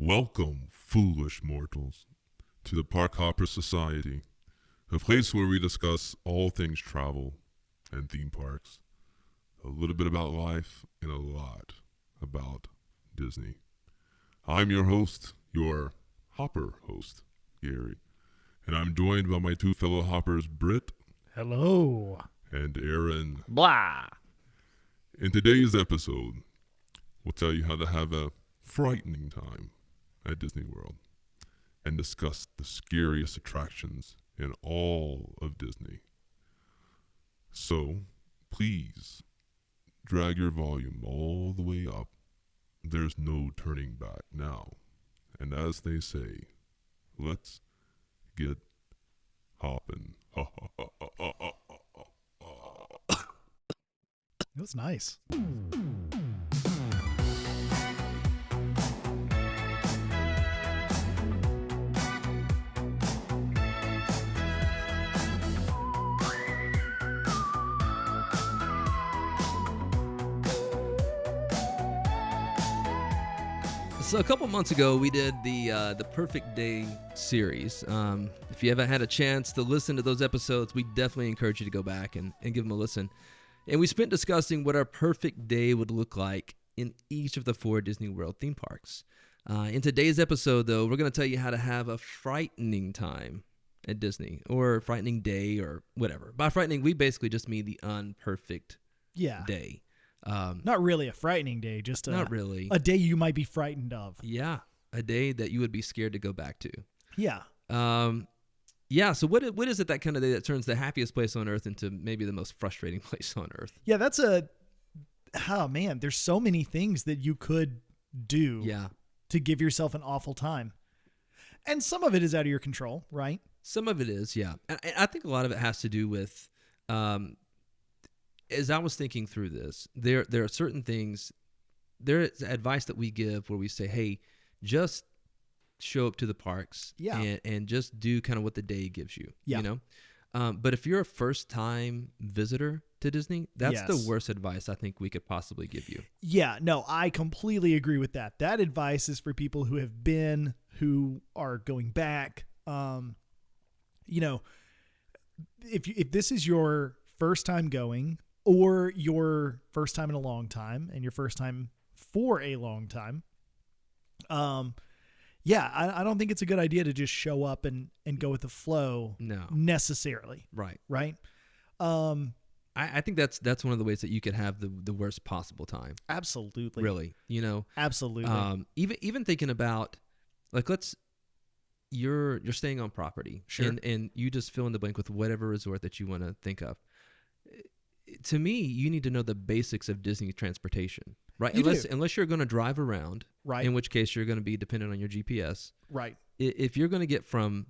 Welcome, foolish mortals, to the Park Hopper Society, a place where we discuss all things travel and theme parks, a little bit about life, and a lot about Disney. I'm your host, your Hopper host, Gary, and I'm joined by my two fellow Hoppers, Britt. Hello. And Aaron. Blah. In today's episode, we'll tell you how to have a frightening time at Disney World and discuss the scariest attractions in all of Disney. So, please drag your volume all the way up. There's no turning back now. And as they say, let's get hopping. That was nice. So a couple months ago, we did the Perfect Day series. If you haven't had a chance to listen to those episodes, we definitely encourage you to go back and give them a listen. And we spent discussing what our perfect day would look like in each of the 4 Disney World theme parks. In today's episode, though, we're going to tell you how to have a frightening time at Disney, or a frightening day, or whatever. By frightening, we basically just mean the unperfect day. Not really a frightening day, just not really a day you might be frightened of. Yeah, a day that you would be scared to go back to. Yeah. So what is it that kind of day that turns the happiest place on earth into maybe the most frustrating place on earth? Yeah, there's so many things that you could do to give yourself an awful time. And some of it is out of your control, right? Some of it is, yeah. And I think a lot of it has to do with, as I was thinking through this, there are certain things, there is advice that we give where we say, hey, just show up to the parks and just do kind of what the day gives you, you know? But if you're a first-time visitor to Disney, that's the worst advice I think we could possibly give you. Yeah, no, I completely agree with that. That advice is for people who have been, who are going back. If this is your first time going, or your first time in a long time, and your first time for a long time, I don't think it's a good idea to just show up and go with the flow. No, necessarily. Right. I think that's one of the ways that you could have the worst possible time. Absolutely. Really, Absolutely. Even thinking about, like, you're staying on property, sure, and you just fill in the blank with whatever resort that you want to think of. To me, you need to know the basics of Disney transportation, right? Unless you're going to drive around, right? In which case you're going to be dependent on your GPS, right? If you're going to get from,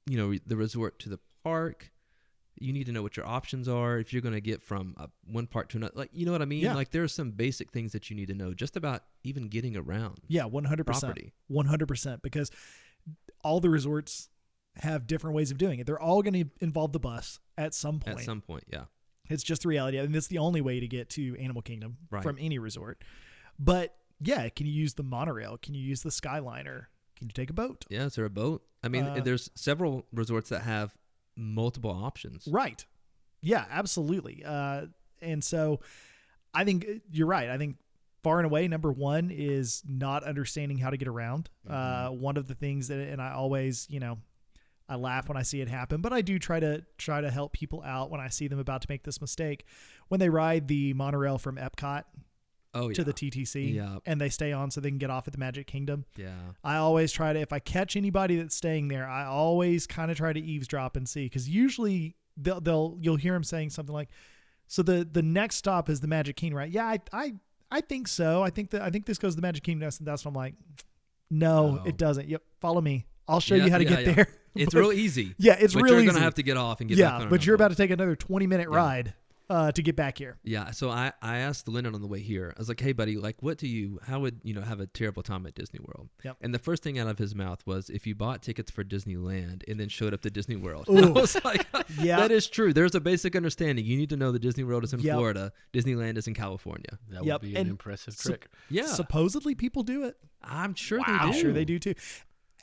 the resort to the park, you need to know what your options are. If you're going to get from one part to another, like, you know what I mean? Yeah. Like, there are some basic things that you need to know just about even getting around. Yeah, 100%. Property. 100%, because all the resorts have different ways of doing it. They're all going to involve the bus at some point. At some point, yeah. It's just the reality. I mean, that's the only way to get to Animal Kingdom from any resort. But yeah, can you use the monorail? Can you use the Skyliner? Can you take a boat? Yeah, is there a boat? I mean, there's several resorts that have multiple options. Right. Yeah, absolutely. And so I think you're right. I think far and away, number one is not understanding how to get around. Mm-hmm. One of the things that, and I always, I laugh when I see it happen, but I do try to help people out when I see them about to make this mistake. When they ride the monorail from Epcot to the TTC and they stay on so they can get off at the Magic Kingdom. Yeah. I always try to, if I catch anybody that's staying there, I always kind of try to eavesdrop and see, because usually you'll hear them saying something like, so the next stop is the Magic Kingdom, right? Yeah, I think so. I think this goes to the Magic Kingdom. That's what I'm like, no, it doesn't. Yep. Follow me. I'll show you how to get there. It's real easy. Yeah, it's real easy. But you're going to have to get off and get back on. Yeah, but you're about to take another 20-minute ride to get back here. Yeah, so I asked Lennon on the way here. I was like, hey, buddy, like, how would have a terrible time at Disney World? Yep. And the first thing out of his mouth was, if you bought tickets for Disneyland and then showed up to Disney World. And I was like, that is true. There's a basic understanding. You need to know that Disney World is in Florida. Disneyland is in California. That would be an impressive trick. Yeah. Supposedly people do it. I'm sure Wow. they do. I'm sure they do too.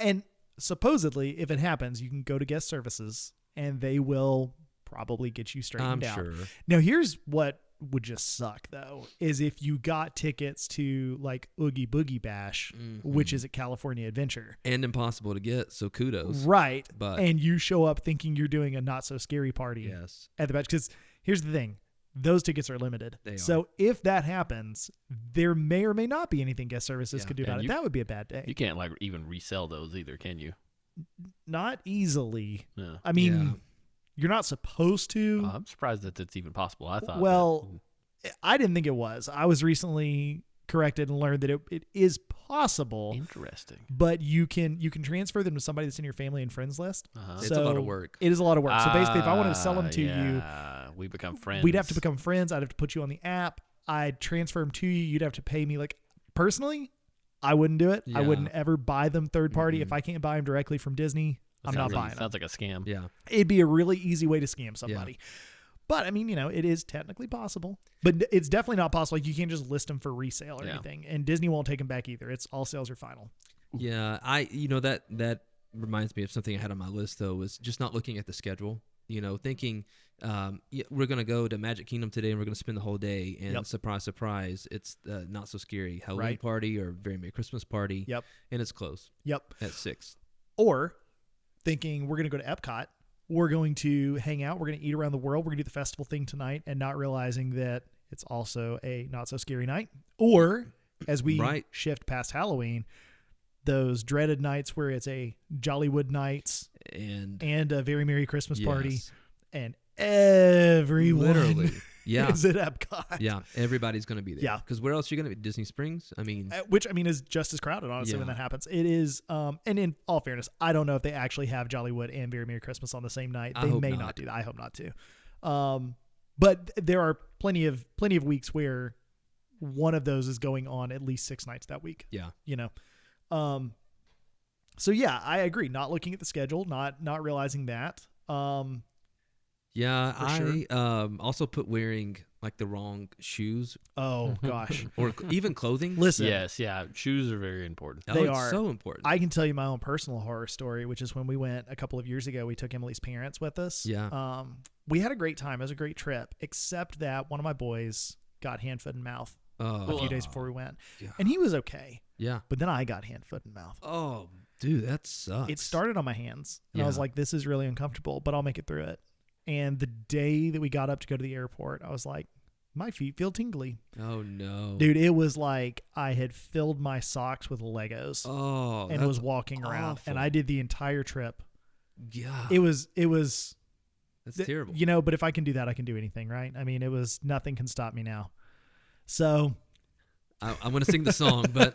And supposedly, if it happens, you can go to guest services and they will probably get you straightened I'm out. sure. Now, here's what would just suck though, is if you got tickets to like Oogie Boogie Bash, which is at California Adventure. And impossible to get, so kudos. Right. But And you show up thinking you're doing a not so scary party yes. at the bash. Because here's the thing. Those tickets are limited. They are. So if that happens, there may or may not be anything guest services Yeah. could do And about it. That would be a bad day. You can't like even resell those either, can you? Not easily. No. I mean, Yeah. you're not supposed to. I'm surprised that it's even possible. I thought. Well, I didn't think it was. I was recently corrected and learned that it is possible, interesting. but you can transfer them to somebody that's in your family and friends list. Uh-huh. It's a lot of work. It is a lot of work. So basically, if I wanted to sell them to you, we become friends. we'd have to become friends. I'd have to put you on the app. I'd transfer them to you. You'd have to pay me. Like personally, I wouldn't do it. I Yeah. wouldn't ever buy them third party. If I can't buy them directly from Disney, I'm not buying them. Sounds like a scam. Yeah. It'd be a really easy way to scam somebody. But I mean, it is technically possible, but it's definitely not possible. Like you can't just list them for resale or Yeah. anything, and Disney won't take them back either. It's all sales are final. Yeah, that reminds me of something I had on my list though, was just not looking at the schedule. Thinking we're gonna go to Magic Kingdom today and we're gonna spend the whole day, and surprise, surprise, it's not so scary Halloween Right. party or Very Merry Christmas party. Yep. And it's closed. Yep. At 6. Or thinking we're gonna go to Epcot, we're going to hang out, we're gonna eat around the world, we're gonna do the festival thing tonight, and not realizing that it's also a not so scary night. Or as we Right. shift past Halloween, those dreaded nights where it's a Jollywood Nights And and a Very Merry Christmas party, yes. and everyone Literally. Yeah. is at Epcot. Yeah. Everybody's gonna be there. Yeah. Because where else are you gonna be? Disney Springs? I mean, Which I mean is just as crowded, honestly, when Yeah. that happens. It is, and in all fairness, I don't know if they actually have Jollywood and Very Merry Christmas on the same night. I They hope may not. not do that. I hope not to. But there are plenty of weeks where one of those is going on at least 6 nights that week. yeah. So yeah, I agree. Not looking at the schedule, not realizing that. Yeah. For I sure. also put wearing like the wrong shoes Oh gosh, or even clothing. listen. Yes, yeah. Shoes are very important. Oh, They it's are. so important. I can tell you my own personal horror story, which is when we went a couple of years ago. We took Emily's parents with us. Yeah. We had a great time. It was a great trip, except that one of my boys got hand, foot, and mouth a Oh, few days before we went, yeah. and he was okay. Yeah. But then I got hand, foot, and mouth. Oh, dude, that sucks. It started on my hands, and I was Yeah. like, "This is really uncomfortable," but I'll make it through it. And the day that we got up to go to the airport, I was like, "My feet feel tingly, Oh no, dude." It was like I had filled my socks with Legos Oh, and that's was walking around, awful. and I did the entire trip. Yeah, It was. that's terrible. But if I can do that, I can do anything, right? I mean, nothing can stop me now. So I want to sing the song, but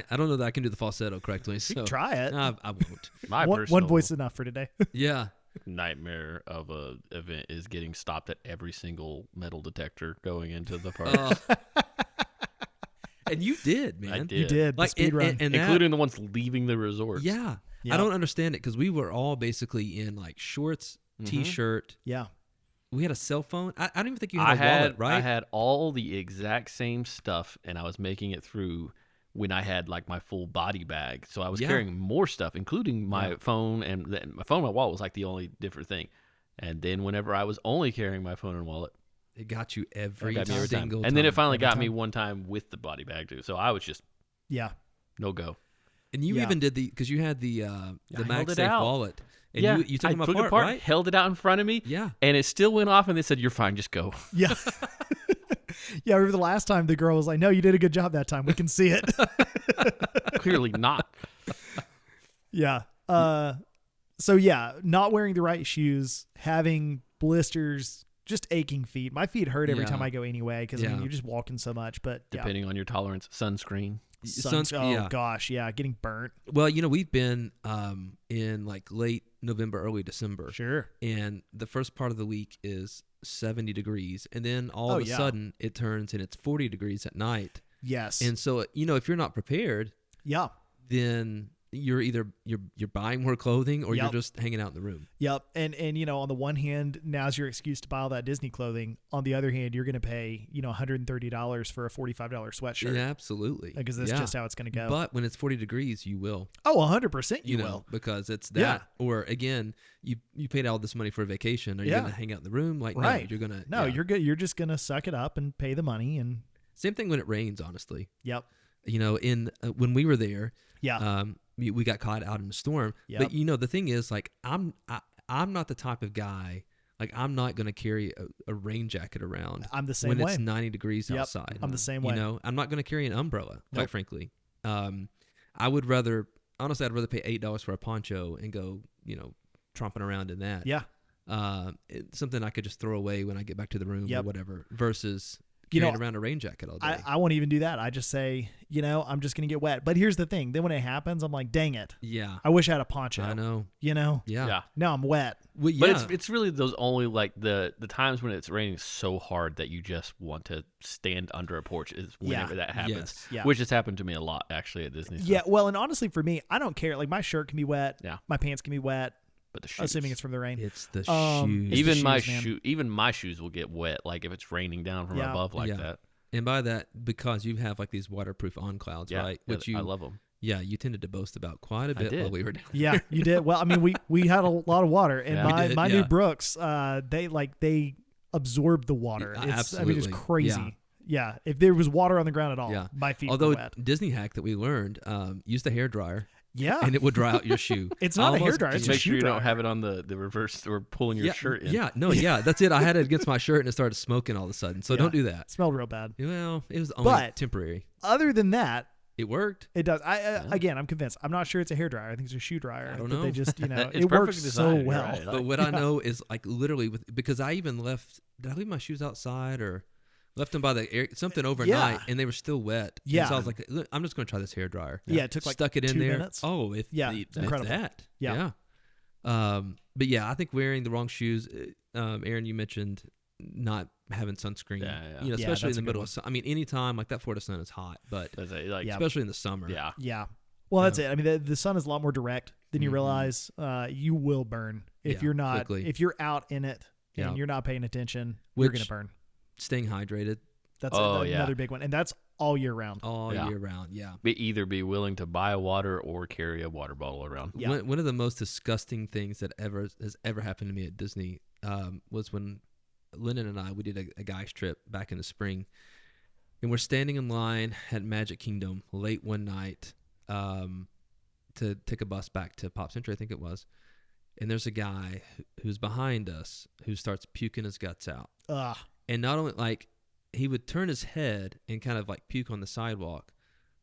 I don't know that I can do the falsetto correctly. you So can try it. I won't. My one personal voice is enough for today. Yeah, nightmare of a event is getting stopped at every single metal detector going into the park. and you did, man. I did. You did the Like speed run. and that- Including the ones leaving the resort. yeah. Yep. I don't understand it because we were all basically in like shorts, t-shirt. Yeah. We had a cell phone. I don't even think you had I a had wallet, right? I had all the exact same stuff, and I was making it through when I had like my full body bag. So I was Yeah. carrying more stuff, including my Yeah. phone, and my phone and my wallet was like the only different thing. And then whenever I was only carrying my phone and wallet, It got you it every got me every time. single And then it time. finally Every got me time. one time with the body bag too. So I was just Yeah. no go. And you Yeah. even did because you had the held it MagSafe out. wallet, and yeah, you took I them took it apart, right? held it out in front of me, Yeah. and it still went off, and they said, "You're fine, just go." Yeah. Yeah. I remember the last time the girl was like, "No, you did a good job that time. We can see it." Clearly not. Yeah. So yeah, not wearing the right shoes, having blisters, just aching feet. My feet hurt every Yeah. time I go anyway because I mean Yeah. you're just walking so much. But yeah, Depending on your tolerance, sunscreen. oh yeah. gosh, yeah, getting burnt. Well, we've been in like late November, early December, Sure. and the first part of the week is 70 degrees, and then all Oh, of a yeah. sudden it turns and it's 40 degrees at night. Yes. And so, if you're not prepared, yeah. then you're either you're buying more clothing or you're Yep. just hanging out in the room. Yep. And on the one hand, now's your excuse to buy all that Disney clothing. On the other hand, you're going to pay, $130 for a $45 sweatshirt. Yeah, absolutely. Because that's just how it's going to go. But when it's 40 degrees, you will. Oh, 100% you will. Because it's that. Yeah. Or again, you paid all this money for a vacation. Are you Yeah. going to hang out in the room? Like, Right. no, you're going to. No, you're good. You're just going to suck it up and pay the money. And Same thing when it rains, honestly. yep. When we were there, Yeah. we got caught out in a storm. Yep. But the thing is, like, I'm not the type of guy. Like, I'm not going to carry a rain jacket around I'm the same when way. it's 90 degrees Yep, outside. I'm the same way. I'm not going to carry an umbrella, quite Nope. frankly. I would rather, honestly, I'd rather pay $8 for a poncho and go, tromping around in that. Yeah. It's something I could just throw away when I get back to the room Yep. or whatever, versus You know, carrying around a rain jacket all day. I won't even do that. I just say, I'm just going to get wet. But here's the thing. Then when it happens, I'm like, dang it. Yeah, I wish I had a poncho. I know. Yeah. Yeah. Now I'm wet. Well, But yeah. it's really those only like the times when it's raining so hard that you just want to stand under a porch is whenever that happens. Yes. Yeah. Which has happened to me a lot actually at Disney. Yeah. Well, and honestly, for me, I don't care. Like my shirt can be wet. Yeah. My pants can be wet, But the shoes, assuming it's from the rain. It's the Um, shoes. It's the even shoes, man. my shoes will get wet like if it's raining down from Yeah. above like Yeah. that. And by that, because you have like these waterproof on clouds, Yeah, right? yeah, Which you, I love them. yeah, you tended to boast about quite a I bit did. while we were down. Yeah, you did. Well, I mean, we had a lot of water, and Yeah. We my did, my new yeah. Brooks, they absorb the water. Yeah, I mean, it's absolutely. crazy. Yeah. If there was water on the ground at all, Yeah. my feet Although were wet. Disney hack that we learned, use the hair dryer Yeah. and it would dry out your shoe. It's not a Almost hairdryer, it's Just a make sure shoe you dryer. don't have it on the reverse or pulling your yeah, shirt in. Yeah, that's it. I had it against my shirt and it started smoking all of a sudden. So Yeah. don't do that. Smelled real bad. Well, it was only But- temporary. Other than that, It worked. it does. Again, I'm convinced. I'm not sure it's a hairdryer. I think it's a shoe dryer. I don't But know. They just, It's it perfect works design, so you're well. right. But what I know is like literally because I even did I leave my shoes outside or left them by the air, something overnight Yeah. and they were still wet. And Yeah. so I was like, "Look, I'm just going to try this hair dryer. Yeah, it took like Stuck it in 2 there. minutes. Oh, if incredible. that. Yeah. But yeah, I think wearing the wrong shoes. Aaron, you mentioned not having sunscreen. Yeah, yeah. You know, Yeah, especially that's in a the good middle one. of. I mean, anytime like that Florida sun is hot, but That's a, like, Yeah. especially in the summer. yeah. Yeah. Well, that's it. I mean, the sun is a lot more direct than you Mhm. realize. You will burn if Yeah, you're not. quickly. If you're out in it and Yeah. you're not paying attention, you're Which- gonna burn. Staying hydrated That's Oh, yeah. another big one, and that's all year round. all Yeah. year round. Yeah. Either be willing to buy water or carry a water bottle around. Yeah. One of the most disgusting things that has ever happened to me at Disney was when Lennon and I we did a guys trip back in the spring, and we're standing in line at Magic Kingdom late one night to take a bus back to Pop Century, I think it was, and there's a guy who's behind us who starts puking his guts out, Ugh. and not only like he would turn his head and kind of like puke on the sidewalk,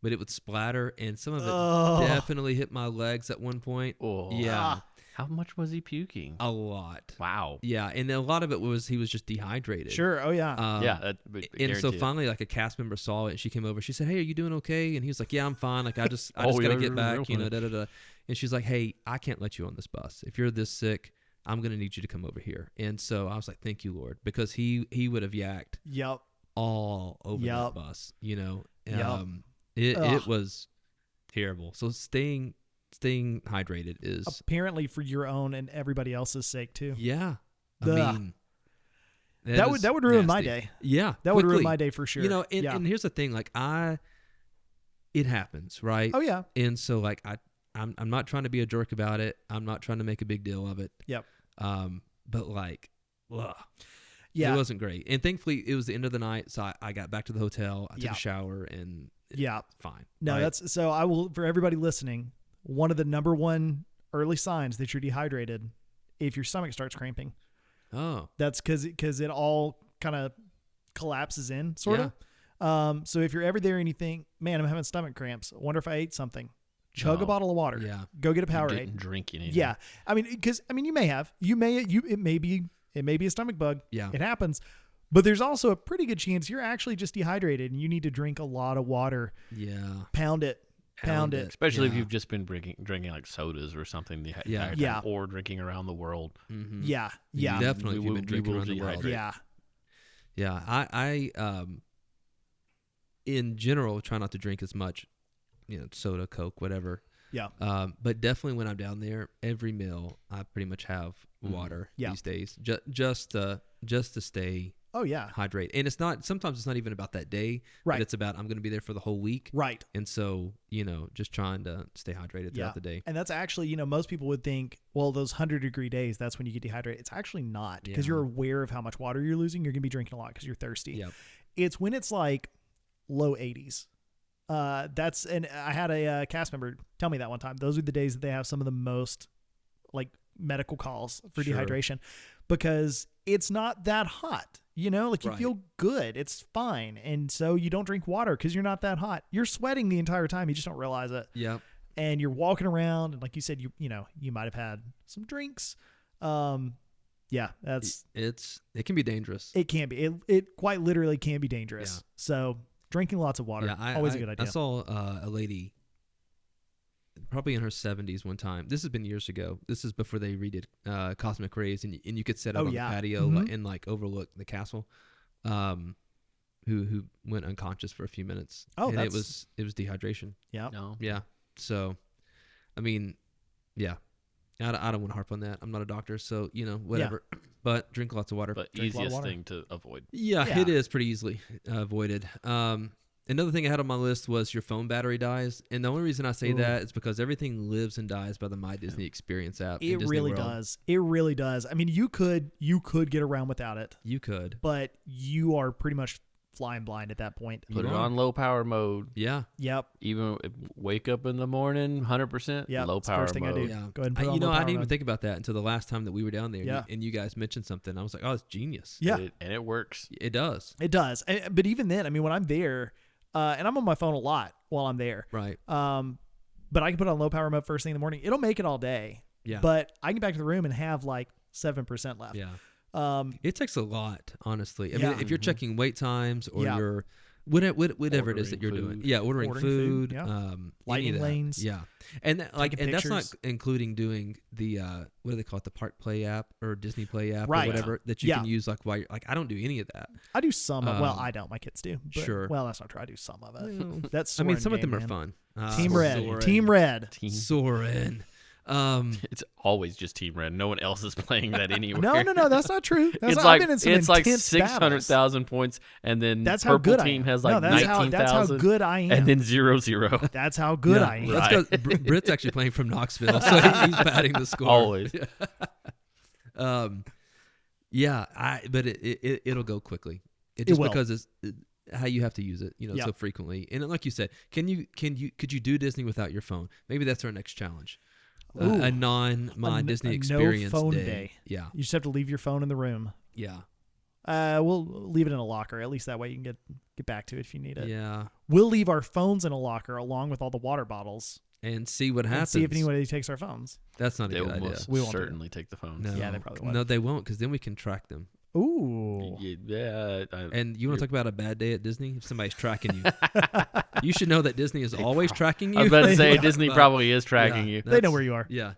but it would splatter, and some of it Oh. definitely hit my legs at one point. Oh, Yeah, Ah. How much was he puking? a lot. Wow. Yeah, and then a lot of it was he was just dehydrated. Sure. Oh yeah. Yeah. That, And so finally, like a cast member saw it, and she came over. She said, "Hey, are you doing okay?" And he was like, "Yeah, I'm fine. Like I just Oh, gotta yeah, get back, real you know." fine. Da da da. And she's like, "Hey, I can't let you on this bus. If you're this sick, I'm gonna need you to come over here." And so I was like, "Thank you, Lord," because he would have yacked Yep. all over Yup. that bus. You know, Yup. It Ugh. was terrible. So staying hydrated is Apparently for your own and everybody else's sake too. yeah. I Ugh. mean, That is would ruin my nasty. day. Yeah, That would ruin quickly. my day for sure. You know, and, yeah. and here's the thing, like it happens, right? Oh yeah. And so like I'm not trying to be a jerk about it. I'm not trying to make a big deal of it. Yep. But like, ugh, Yeah. it wasn't great. And thankfully it was the end of the night, so I got back to the hotel. I took Yeah. a shower and Yeah. fine. No, right? that's so. I will for everybody listening. One of the number one early signs that you're dehydrated, if your stomach starts cramping, oh that's because it all kind of collapses in, sort of. So if you're ever there and you think, man, I'm having stomach cramps, I wonder if I ate something, chug a No. bottle of water. yeah. Go get a You Powerade. didn't drink anything. Yeah, I mean, because you may have, it may be a stomach bug. Yeah. It happens, but there's also a pretty good chance you're actually just dehydrated and you need to drink a lot of water. Yeah. Pound it. Especially if Yeah. you've just been drinking like sodas or something. The Yeah. entire Yeah. time, or drinking around the world. Mm-hmm. Yeah, yeah, Definitely, We if you've will- been we drinking will around the world. dehydrate. yeah. Yeah, I in general try not to drink as much, soda, Coke, whatever. Yeah. But definitely when I'm down there, every meal I pretty much have water Yeah. these days, just to stay Oh yeah. hydrated. And sometimes it's not even about that day, Right. but it's about I'm going to be there for the whole week. Right. And so, just trying to stay hydrated throughout the day. And that's actually, most people would think, well, those 100-degree days, that's when you get dehydrated. It's actually not, because you're aware of how much water you're losing. You're going to be drinking a lot because you're thirsty. Yep. It's when it's like low 80s. And I had a cast member tell me that one time. Those are the days that they have some of the most like medical calls for Sure. dehydration, because it's not that hot. You Right. feel good. It's fine. And so you don't drink water because you're not that hot. You're sweating the entire time. You just don't realize it. Yep. And you're walking around, and like you said, you might have had some drinks. Yeah, It can be dangerous. it can be. It quite literally can be dangerous. Yeah. So drinking lots of water, always a good idea. I saw a lady probably in her 70s one time. This has been years ago. This is before they redid Cosmic Rays, and you could sit out on the patio and like overlook the castle. Who went unconscious for a few minutes. Oh, and it was dehydration. Yeah. No. Yeah. So, I mean, yeah. I don't want to harp on that. I'm not a doctor, so whatever. But drink lots of water. But Drink a lot of easiest water. thing to avoid. Yeah, it is pretty easily avoided. Another thing I had on my list was your phone battery dies, and the only reason I say that is because everything lives and dies by the My Disney Experience app. in It Disney really World. does. It really does. I mean, you could get around without it, You could. but you are pretty much flying blind at that point. Put You it are. on low power mode. Yeah. Yep. Even wake up in the morning, 100%. Yeah. Low That's the power first thing mode. I do. Yeah. Go ahead and put it on I low power didn't even mode. think about that until the last time that we were down there. Yeah. And you guys mentioned something. I was like, oh, it's genius. Yeah. And it works. It does. It does. But even then, I mean, when I'm there, and I'm on my phone a lot while I'm there. Right. But I can put it on low power mode first thing in the morning. It'll make it all day. Yeah. But I can get back to the room and have like 7% left. Yeah. It takes a lot, honestly. I Yeah. mean, if you're checking wait times or Yeah. you're whatever it is that Ordering you're doing. food. Yeah, ordering food. yeah. Any Lightning of that. lanes. Yeah, and that's not pictures. including doing the what do they call it, the Park Play app or Disney Play app Right. or whatever that you Yeah. can use like while you're like I don't do any of that. I do some of, well, Um, I don't. My kids do. But, sure. Well, that's not true. I do some of it. Well, That's I mean, Soren some of them game, are man. fun. Team Red. Soren. Team Red. Soren. It's always just Team Red. No one else is playing that anywhere. No, that's not true. That's It's I've like been in some it's like intense 600,000 points, and then That's how purple good I team am. has No, like that's how 19,000, good I am. and then 0-0. That's how good Yeah, I am. That's Right. because Britt's actually playing from Knoxville, so he's batting the score Always. But it'll go quickly. It just will. because it's how you have to use it, Yeah. so frequently. And like you said, could you do Disney without your phone? Maybe that's our next challenge. Ooh. A non-My Disney no experience phone day. day. Yeah, You just have to leave your phone in the room. yeah, We'll leave it in a locker. At least that way you can get back to it if you need it. yeah. We'll leave our phones in a locker along with all the water bottles And see what and happens. see if anybody takes our phones. That's not a They good will idea. most We won't do it. certainly take the phones. No, Yeah, they probably won't. No, they won't, because then we can track them. Ooh. Yeah. And you want to talk about a bad day at Disney? If somebody's tracking you, you should know that Disney is always tracking you. I was about to say Yeah. Disney But- probably is tracking Yeah, you. They know where you are. Yeah,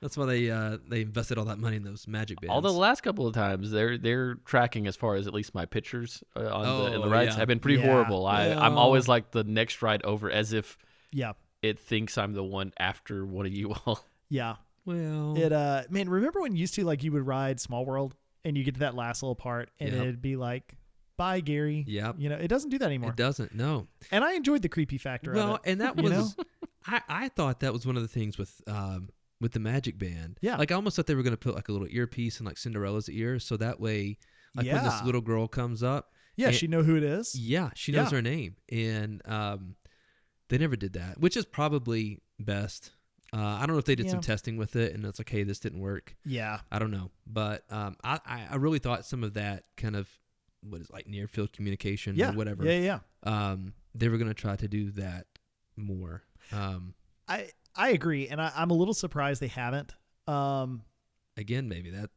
that's why they invested all that money in those magic bands. Although the last couple of times they're tracking as far as at least my pictures in the rides yeah. have been pretty Yeah. horrible. I'm Well- always like the next ride over, as if Yeah. it thinks I'm the one after one of you all. Yeah. well, It man, remember when used to like you would ride Small World and you get to that last little part and Yep. it'd be like, "Bye, Gary." Yep. It doesn't do that anymore. it doesn't. No. And I enjoyed the creepy factor Well, of it. and that you was I thought that was one of the things with the magic band. Yeah. Like I almost thought they were going to put like a little earpiece in like Cinderella's ear, so that way, like when this Yeah. little girl comes up, Yeah, and- she know who it is. yeah, she knows Yeah. her name, and they never did that, which is probably best. I don't know if they did some Yeah. testing with it, and it's like, hey, this didn't work. Yeah. I don't know, but I really thought some of that kind of what is like near field communication Yeah. or whatever. Yeah. They were going to try to do that more. I agree, and I'm a little surprised they haven't. Again, maybe that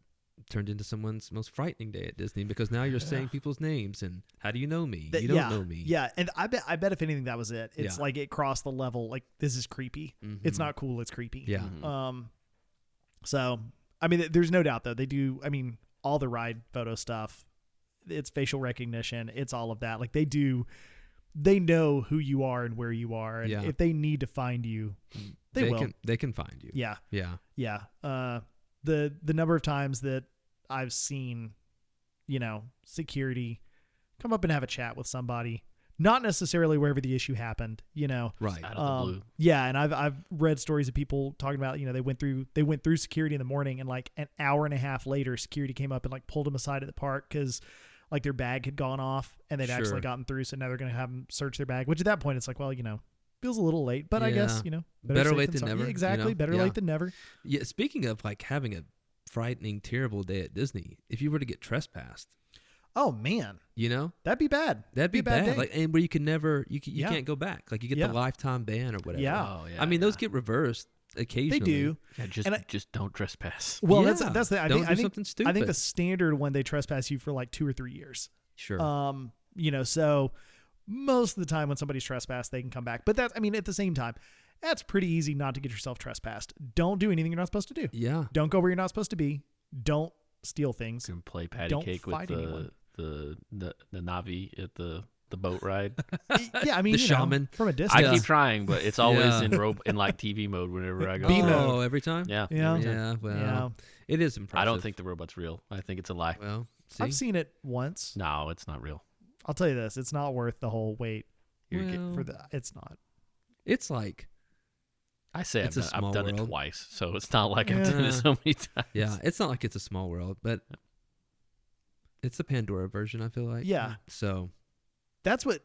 turned into someone's most frightening day at Disney because now you're saying people's names and how do you know me? You don't know me. Yeah, and I bet if anything that was it. It's Yeah. like it crossed the level. Like this is creepy. It's Mhm. not cool. It's creepy. Yeah. Mhm. So I mean, there's no doubt though they do. I mean, all the ride photo stuff. It's facial recognition. It's all of that. Like they do they know who you are and where you are, and Yeah. if they need to find you, they will. They can find you. Yeah. Yeah. The number of times that I've seen, security come up and have a chat with somebody, not necessarily wherever the issue happened, Right. Out of the blue. Yeah, and I've read stories of people talking about, they went through security in the morning, and like an hour and a half later, security came up and like pulled them aside at the park because like their bag had gone off and they'd actually gotten through. So now they're going to have them search their bag, which at that point it's like, well, feels a little late, but I guess, Better safe late than sorry. never. Yeah, exactly. Better late than never. Yeah. Speaking of like having a frightening, terrible day at Disney, if you were to get trespassed, Oh man, that'd be bad. That'd be a bad bad. day. Like, and where you can never, you Yeah. can't go back. Like you get Yeah. the lifetime ban or whatever. Yeah. Oh, yeah. I mean, those get reversed occasionally. They do. Yeah, just don't trespass. Well, Yeah. that's the. I Don't think do I think something stupid. I think the standard one, they trespass you for like 2 or 3 years. Sure. So most of the time when somebody's trespassed, they can come back. But at the same time, that's pretty easy not to get yourself trespassed. Don't do anything you're not supposed to do. yeah. Don't go where you're not supposed to be. Don't steal things. You can play patty Don't cake with fight anyone. the Navi at the boat ride. Yeah, I mean, The shaman. from a distance. I keep trying, but it's always Yeah. in like TV mode whenever I go. B through. mode. Oh, every time. Yeah. Yeah. every time. Yeah. Well, Yeah. it is impressive. I don't think the robot's real. I think it's a lie. Well, see. I've seen it once. No, it's not real. I'll tell you this: it's not worth the whole wait You're getting- for the. It's not. It's like, I say It's I've a small done it world. twice, so it's not like I've done Yeah. it so many times. yeah, it's not like it's a small world, but it's the Pandora version, I feel like. Yeah. So, That's what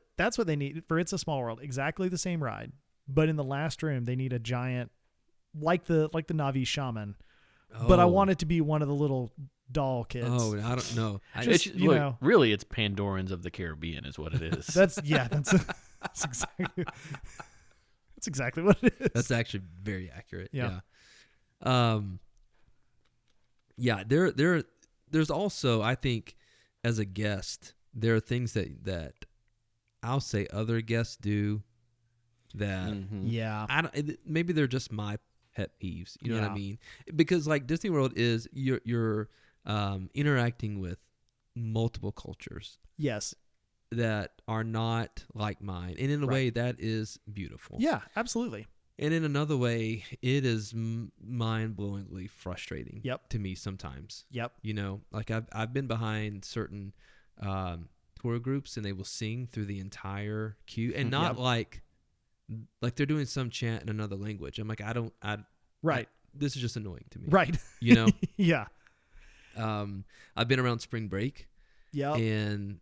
they need for It's a Small World. Exactly the same ride, but in the last room they need a giant, like the Navi shaman. But I want it to be one of the little doll kids. Oh, I don't know. Just- It's, you look, know. really, it's Pandorans of the Caribbean, is what it is. That's exactly what it is. That's actually very accurate. Yeah. Yeah. Yeah. There's also, I think, as a guest, there are things that I'll say other guests do that Mhm. Yeah. maybe they're just my pet peeves. You know what I Yeah. mean? Because like Disney World is you're interacting with multiple cultures Yes. that are not like mine, and in a Right. way that is beautiful. Yeah. Absolutely. And in another way, it is mind-blowingly frustrating Yep. to me sometimes. Yep. Like I've been behind certain tour groups, and they will sing through the entire queue, and not Yep. like they're doing some chant in another language. I'm like, Right. this is just annoying to me. Right. Yeah. I've been around spring break, Yep. and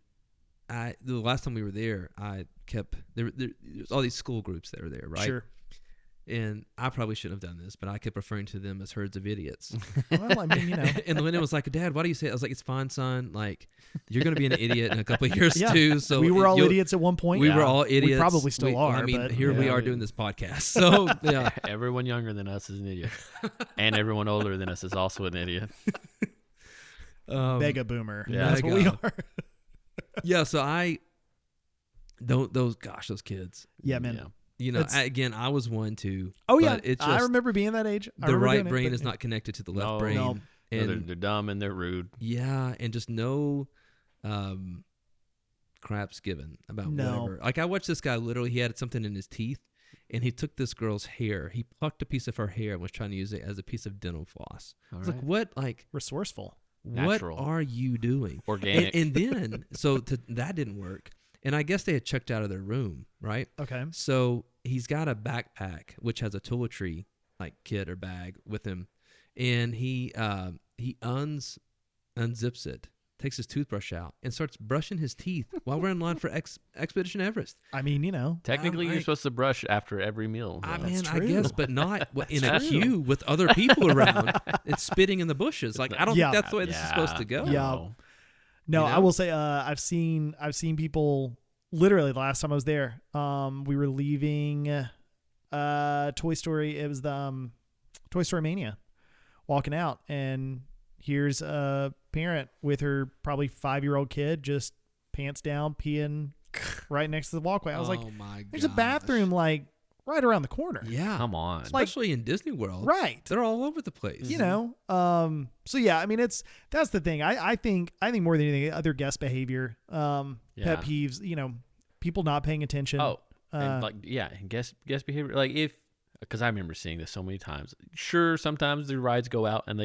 the last time we were there, I kept there's all these school groups that are there, right? Sure. And I probably shouldn't have done this, but I kept referring to them as herds of idiots. Well, I mean, And Linda was like, "Dad, why do you say it?" I was like, "It's fine, son. Like, you're going to be an idiot in a couple of years Yeah. too." So we were all you'll- idiots at one point. We Yeah. were all idiots. We probably still are. I mean, but, here we yeah. are doing this podcast. So yeah, Everyone younger than us is an idiot, and everyone older than us is also an idiot. Mega boomer. Yeah. That's what we Mega. are. yeah. So I don't those kids. Yeah, man. Yeah. It's- I was one too. Oh yeah, but it's I just remember being that age. I the remember right doing it, brain but- is not connected to the left No. brain, No. No, and they're dumb and they're rude. yeah, and just no craps given about No. whatever. Like I watched this guy literally, he had something in his teeth, and he took this girl's hair. He plucked a piece of her hair and was trying to use it as a piece of dental floss. I was like, what? Like, resourceful. Natural. what are you doing? Organic. And then, that didn't work. And I guess they had checked out of their room, right? Okay. So he's got a backpack which has a toiletry like kit or bag with him, and he unzips it, takes his toothbrush out, and starts brushing his teeth while we're in line for Expedition Everest. I mean, Technically, you're like- supposed to brush after every meal. I though. mean, I true. guess, but not in a That's true. queue with other people around and spitting in the bushes. Like I don't Yeah. think that's the way this is supposed to go. Yeah. No. No, You I know? will say I've seen people literally the last time I was there. We were leaving Toy Story. It was the Toy Story Mania, walking out, and here's a parent with her probably 5-year-old kid just pants down peeing right next to the walkway. I was like, oh my there's a bathroom like right around the corner. Yeah, Come on. especially in Disney World. Right. They're all over the place. You know, so yeah, I mean, that's the thing. I think more than anything, other guest behavior, Yeah. pet peeves, people not paying attention. Oh, and and guest behavior. Like because I remember seeing this so many times. Sure, sometimes the rides go out and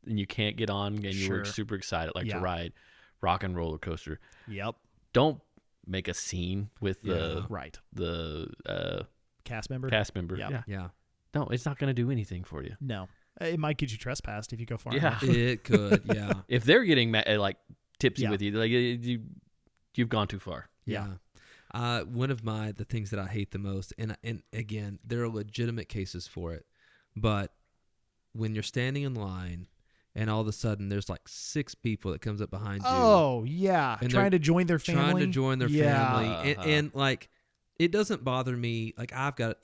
you can't get on, and you were super excited to ride Rock and Roller Coaster. Yep. Don't make a scene with the cast member. Yep. Yeah. No, it's not going to do anything for you. No, it might get you trespassed if you go far. Yeah, enough. It could. Yeah. If they're getting tipsy with you, you've gone too far. Yeah. One of the things that I hate the most, and again, there are legitimate cases for it, but when you're standing in line and all of a sudden there's like 6 people that comes up behind you. Oh yeah, and trying to join their family. Trying to join their family, Uh-huh. and like it doesn't bother me. Like I've got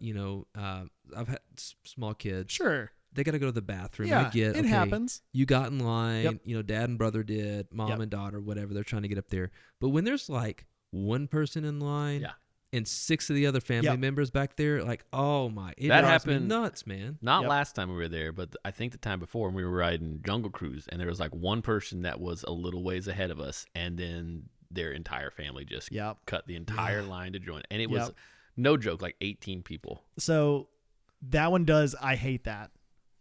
I've had small kids. Sure. They got to go to the bathroom. Yeah, I get it happens. You got in line. Yep. Dad and brother did. Mom Yep. and daughter, whatever. They're trying to get up there. But when there's like one person in line and 6 of the other family members back there, like, oh my, it That drives me happened- nuts, man. Not Yep. last time we were there, but I think the time before when we were riding Jungle Cruise, and there was like one person that was a little ways ahead of us, and then their entire family just cut the entire line to join. And it was, no joke, like 18 people. So that one I hate that.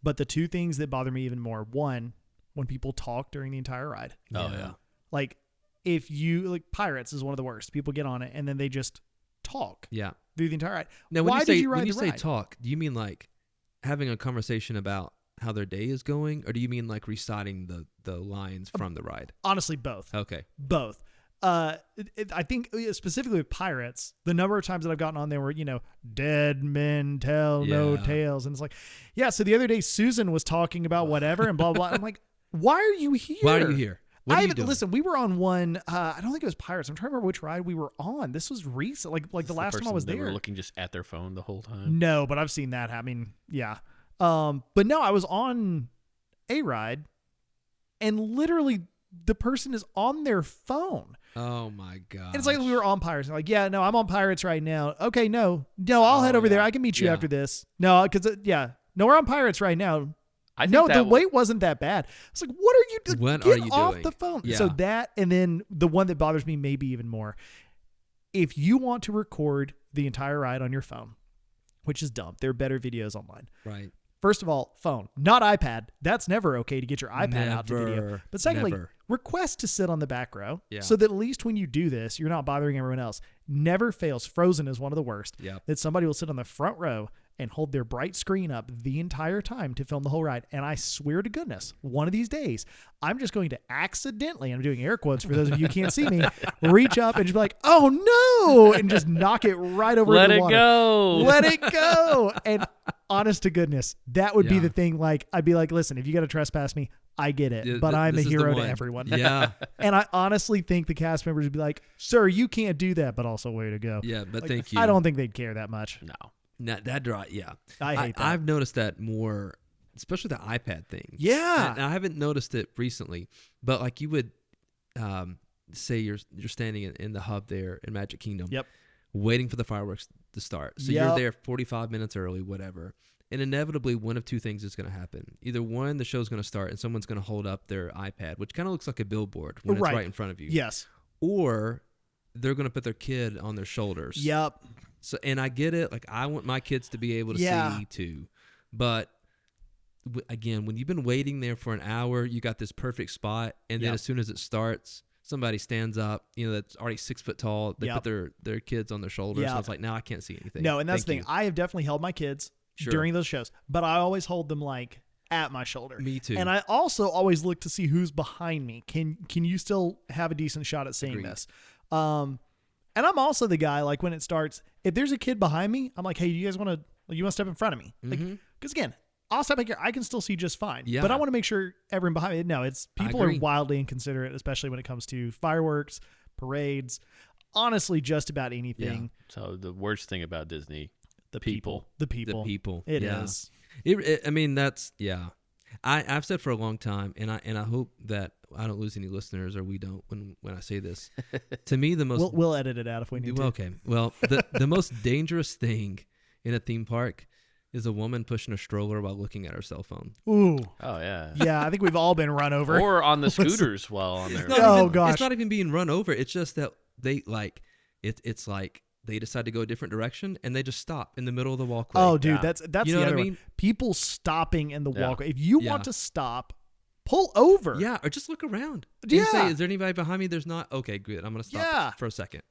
But the 2 things that bother me even more, one, when people talk during the entire ride. Oh, yeah. Like if you, Pirates is one of the worst. People get on it and then they just talk Yeah. through the entire ride. Now, Why did you ride when you the say ride? talk, do you mean like having a conversation about how their day is going, or do you mean like reciting the lines from the ride? Honestly, both. Okay. Both. I think specifically with Pirates, the number of times that I've gotten on there were, dead men tell no Yeah. tales. And it's like, so the other day Susan was talking about whatever and blah, blah. I'm like, why are you here? Why are you here? What are you doing? Listen, we were on one, I don't think it was Pirates. I'm trying to remember which ride we were on. This was recent, like the last time I was They there. were looking just at their phone the whole time. No, but I've seen that. I mean, yeah. But no, I was on a ride and literally the person is on their phone. Oh my god! And it's like we were on Pirates. I'm like, yeah, no, I'm on Pirates right now. Okay, no, I'll head over there. I can meet you after this. No, because no, we're on Pirates right now. I think No, that the w- wait wasn't that bad. It's like, what are you doing? What Get are you off doing? the phone. Yeah. So that, and then the one that bothers me maybe even more, if you want to record the entire ride on your phone, which is dumb. There are better videos online. Right. First of all, phone, not iPad. That's never okay to get your iPad out to video. Never. But secondly, Never. request to sit on the back row Yeah. so that at least when you do this, you're not bothering everyone else. Never fails. Frozen is one of the worst. Yep. That somebody will sit on the front row and hold their bright screen up the entire time to film the whole ride. And I swear to goodness, one of these days, I'm just going to accidentally, I'm doing air quotes for those of you who can't see me, reach up and just be like, oh no, and just knock it right over Let the it water. go. Let it go. And honest to goodness, that would be Yeah. the thing. Like, I'd be like, listen, if you got to trespass me, I get it, Yeah, but I'm a this is the hero to one. everyone. Yeah. And I honestly think the cast members would be like, sir, you can't do that, but also way to go. Yeah, but Like, thank you. I don't think they'd care that much. No. That dry. Yeah. I hate that. I've noticed that more, especially the iPad thing. Yeah. And I haven't noticed it recently, but like you would say you're standing in the hub there in Magic Kingdom. Yep. Waiting for the fireworks to start. So Yep. you're there 45 minutes early, whatever. And inevitably, one of 2 things is going to happen. Either one, the show's going to start and someone's going to hold up their iPad, which kind of looks like a billboard when it's Right. right in front of you. Yes. Or they're going to put their kid on their shoulders. Yep. So, and I get it. Like, I want my kids to be able to Yeah. see too. But again, when you've been waiting there for an hour, you got this perfect spot, and then Yep. as soon as it starts, somebody stands up. That's already 6 foot tall. They Yep. put their kids on their shoulders. Yep. And it's like, now I can't see anything. No, and that's Thank the thing. I have definitely held my kids Sure. during those shows, but I always hold them like at my shoulder. Me too. And I also always look to see who's behind me. Can you still have a decent shot at seeing Agreed. this? And I'm also the guy, like when it starts, if there's a kid behind me, I'm like, hey, you guys want to step in front of me? Like, because again, I'll step back here. I can still see just fine. Yeah. But I want to make sure everyone behind me. No, it's people are agree. wildly inconsiderate, especially when it comes to fireworks, parades, honestly, just about anything. So the worst thing about Disney, The people. The people. The people. It Yeah. is. I mean, that's yeah. I've said for a long time, and I hope that I don't lose any listeners, or we don't when I say this. To me, the most We'll edit it out if we need to. okay. Well, the most dangerous thing in a theme park is a woman pushing a stroller while looking at her cell phone. Ooh. Oh, yeah. Yeah, I think we've all been run over. Or on the scooters while on there. Oh, gosh. It's not even being run over. It's just that they like it's like they decide to go a different direction and they just stop in the middle of the walkway. Oh, dude, that's you know the what other I one. mean? People stopping in the Yeah. walkway. If you want to stop, pull over. Yeah, or just look around. Yeah. And say, is there anybody behind me? There's not. Okay, good. I'm gonna stop Yeah. for a second.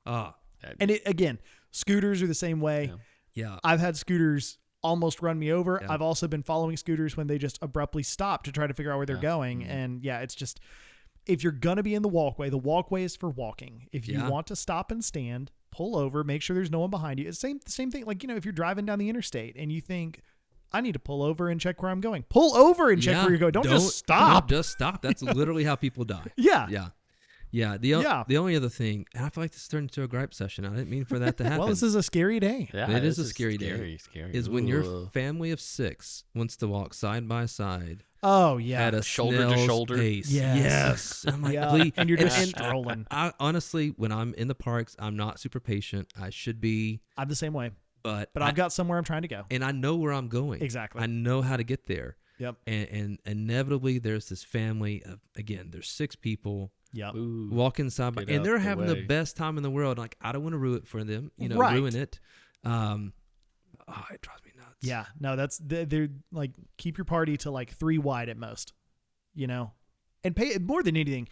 Ah, And again, scooters are the same way. yeah. I've had scooters almost run me over. Yeah. I've also been following scooters when they just abruptly stop to try to figure out where they're going. And it's just, if you're going to be in the walkway is for walking. If you want to stop and stand, pull over, make sure there's no one behind you. It's the same thing. Like, if you're driving down the interstate and you think, I need to pull over and check where I'm going. Pull over and check where you're going. Don't just stop. Don't just stop. That's literally how people die. Yeah. Yeah. Yeah. The only other thing, and I feel like this turned into a gripe session. I didn't mean for that to happen. Well, this is a scary day. Yeah, But it is this a scary day. Scary. Is when your family of 6 wants to walk side by side Oh, yeah. at a Shoulder to snail's shoulder. pace. Yes. I'm like, Yeah. please. And you're just strolling. I honestly, when I'm in the parks, I'm not super patient. I should be, I'm the same way. but I've got somewhere I'm trying to go. and I know where I'm going. Exactly. I know how to get there. Yep. And inevitably, there's this family of, again, there's 6 people Yep. Ooh. walking side by, Get and out they're the having way. the best time in the world. Like, I don't want to ruin it for them, Right. ruin it. It drives me nuts. Yeah. No, they're like, keep your party to like 3 wide at most, and pay more than anything.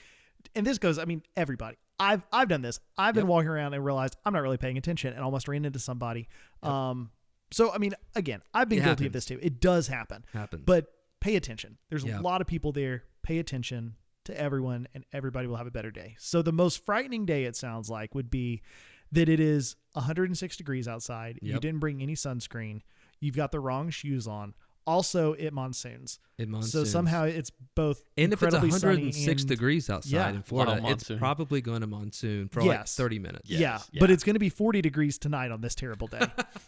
And this goes, I mean, everybody. I've done this. I've been walking around and realized I'm not really paying attention and almost ran into somebody. So, I mean, again, I've been It guilty of happens. this too. It does happen. Happens. But pay attention. There's Yeah. a lot of people there. Pay attention to everyone and everybody will have a better day. So the most frightening day, it sounds like, would be that it is 106 degrees outside. You Yep. didn't bring any sunscreen. You've got the wrong shoes on. Also, it monsoons. So somehow it's both and if it's incredibly 106 sunny and, degrees outside Yeah. in Florida, Autumn it's monsoon. probably going to monsoon for like 30 minutes. Yeah, Yes, but yeah. it's going to be 40 degrees tonight on this terrible day.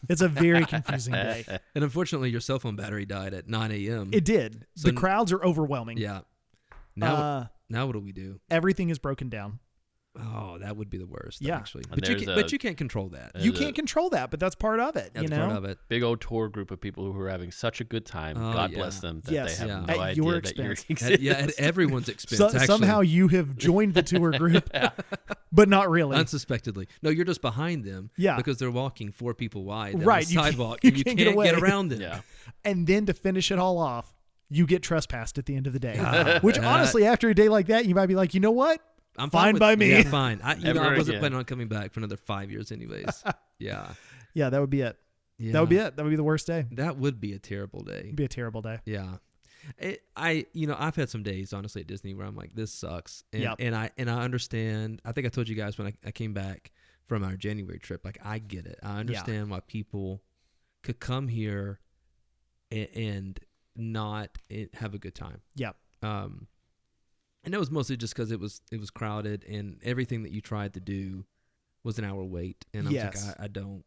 It's a very confusing day. And unfortunately, your cell phone battery died at 9 a.m. It did. So The crowds are overwhelming. Yeah. Now what do we do? Everything is broken down. Oh, that would be the worst, Yeah. actually. And But you can't control that. You There's can't control that, but that's part of it. That's you know, part of it. Big old tour group of people who are having such a good time. Oh, God yeah. bless them that Yes. they have Yeah. no At idea your that you're expense. At everyone's expense, So, actually. somehow you have joined the tour group, but not really. Unsuspectedly. No, you're just behind them. Yeah. Because they're walking 4 people wide down Right, the you can't- sidewalk, you and you can't can't get away. get around them. Yeah. And then to finish it all off, you get trespassed at the end of the day. Ah, Which that- honestly, after a day like that, you might be like, you know what? I'm Fine with- by me. Yeah, fine. I Ever wasn't again. planning on coming back for another 5 years, anyways. Yeah. Yeah, that would be it. Yeah. That would be it. That would be the worst day. That would be a terrible day. It'd be a terrible day. Yeah. I've had some days, honestly, at Disney where I'm like, this sucks. And, Yep. and I understand. I think I told you guys when I came back from our January trip, like, I get it. I understand why people could come here and not have a good time. Yep. And that was mostly just because it was crowded and everything that you tried to do was an hour wait. And I was Yes. like, I don't.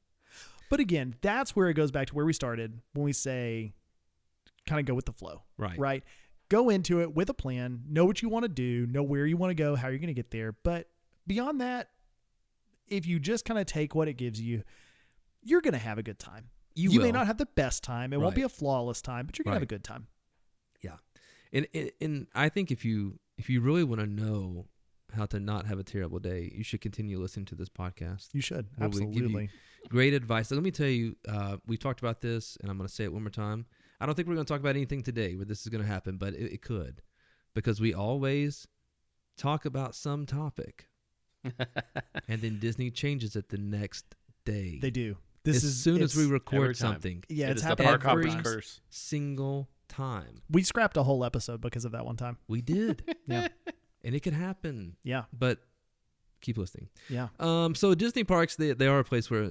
But again, that's where it goes back to where we started when we say kind of go with the flow. Right. Right. Go into it with a plan, know what you want to do, know where you want to go, how you're going to get there. But beyond that, if you just kind of take what it gives you, you're going to have a good time. You may will. not have the best time. It won't Right. be a flawless time, but you're going to have a Right. good time. Yeah. And I think if you really want to know how to not have a terrible day, you should continue listening to this podcast. You should. where we give you Absolutely. Great advice. Let me tell you, we talked about this, and I'm going to say it one more time. I don't think we're going to talk about anything today where this is going to happen, but it could, because we always talk about some topic, and then Disney changes it the next day. They do. As soon as we record every time. something, Yeah, It it's is the happened park every hoppers curse. single time. We scrapped a whole episode because of that one time. We did. Yeah. And it could happen, Yeah. but keep listening. Yeah. So Disney parks, they are a place where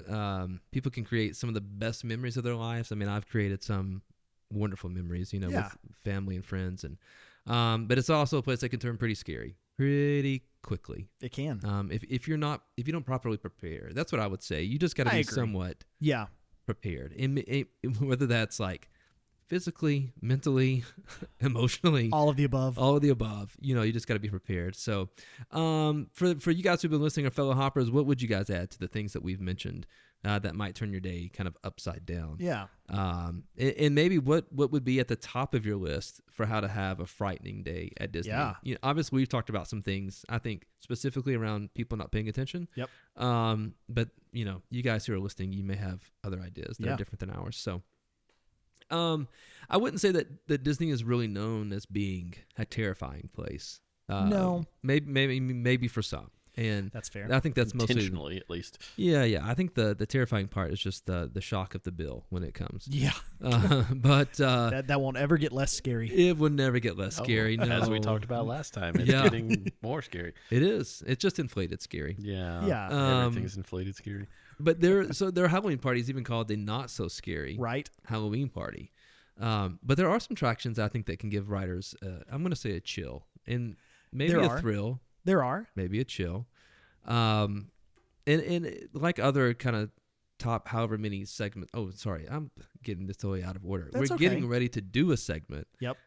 people can create some of the best memories of their lives. I mean, I've created some wonderful memories, Yeah. with family and friends, and but it's also a place that can turn pretty scary pretty quickly. It can. If you don't properly prepare. That's what I would say. You just got to I be agree. somewhat Yeah. prepared, and whether that's like physically, mentally, emotionally, All of the above. all of the above. You just got to be prepared. So, for you guys who've been listening, our fellow hoppers, what would you guys add to the things that we've mentioned that might turn your day kind of upside down. Yeah. And maybe what would be at the top of your list for how to have a frightening day at Disney? Yeah. Obviously, we've talked about some things, I think, specifically around people not paying attention. Yep. But, you guys who are listening, you may have other ideas that are different than ours. So I wouldn't say that Disney is really known as being a terrifying place. No. Maybe for some. And that's fair. I think that's mostly intentionally, at least. Yeah. I think the terrifying part is just the shock of the bill when it comes. Yeah. But that won't ever get less scary. It would never get less scary. No. As we talked about last time, it's getting more scary. It is. It's just inflated scary. Yeah. Yeah. Everything's inflated scary. But there are Halloween parties even called the not so scary Halloween party. But there are some attractions I think that can give riders, I'm going to say a chill and maybe a thrill. There are. Maybe a chill. And like other kind of top however many segments. Oh, sorry. I'm getting this totally out of order. That's We're getting ready to do a segment. Yep.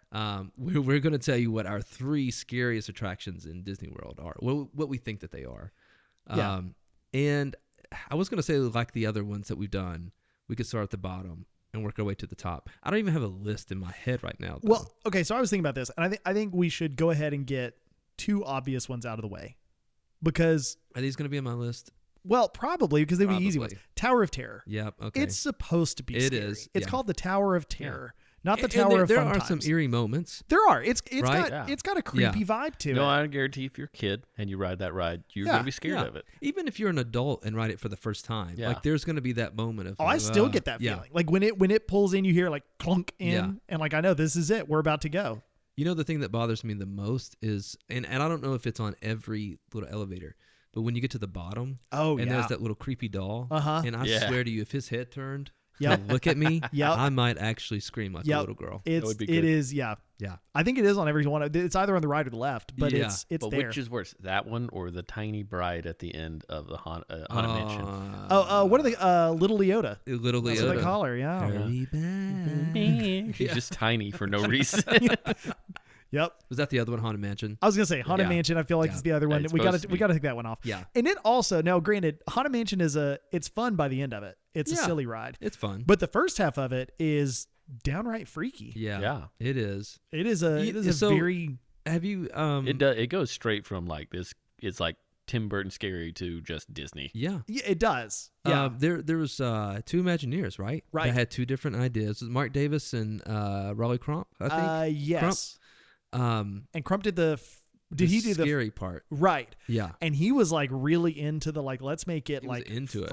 We're going to tell you what our 3 scariest attractions in Disney World are. What we think that they are. Yeah. And I was going to say, like the other ones that we've done, we could start at the bottom and work our way to the top. I don't even have a list in my head right now, though. Well, okay, so I was thinking about this, and I think we should go ahead and get 2 obvious ones out of the way. Because are these going to be on my list? Well, probably, because they'd be easy ones. Tower of Terror. Yep, okay. It's supposed to be scary. It is. It's called the Tower of Terror. Not the And Tower of Fun There are Times. some eerie moments. There are. It's right? got a creepy vibe to it. No, I guarantee if you're a kid and you ride that ride, you're going to be scared of it. Even if you're an adult and ride it for the first time, like there's going to be that moment of. I still get that feeling. Like when it pulls in, you hear like clunk in, and like I know this is it. We're about to go. The thing that bothers me the most is, and I don't know if it's on every little elevator, but when you get to the bottom, and there's that little creepy doll, and I swear to you, if his head turned. Yep. Look at me. I might actually scream like a little girl. It is. Yeah. I think it is on every one. It's either on the right or the left, but it's but there. Which is worse, that one or the tiny bride at the end of the Haunted Mansion? What are they? Little Leota. Little Leota. That's what they call her. Yeah. Hurry back. She's just tiny for no reason. Yep. Was that the other one, Haunted Mansion? I was gonna say Haunted Mansion. I feel like it's the other one. We got to take that one off. Yeah. And it also, now granted, Haunted Mansion it's fun by the end of it. It's a silly ride. It's fun. But the first half of it is downright freaky. Yeah. It is. It is a very. Have you? It goes straight from like this. It's like Tim Burton scary to just Disney. Yeah. Yeah, it does. Yeah. There was 2 Imagineers, right? Right. That had 2 different ideas. It was Mark Davis and Raleigh Crump, I think. Yes. Crump. And Crump did he do the scary part? Right. Yeah. And he was like really into the let's make it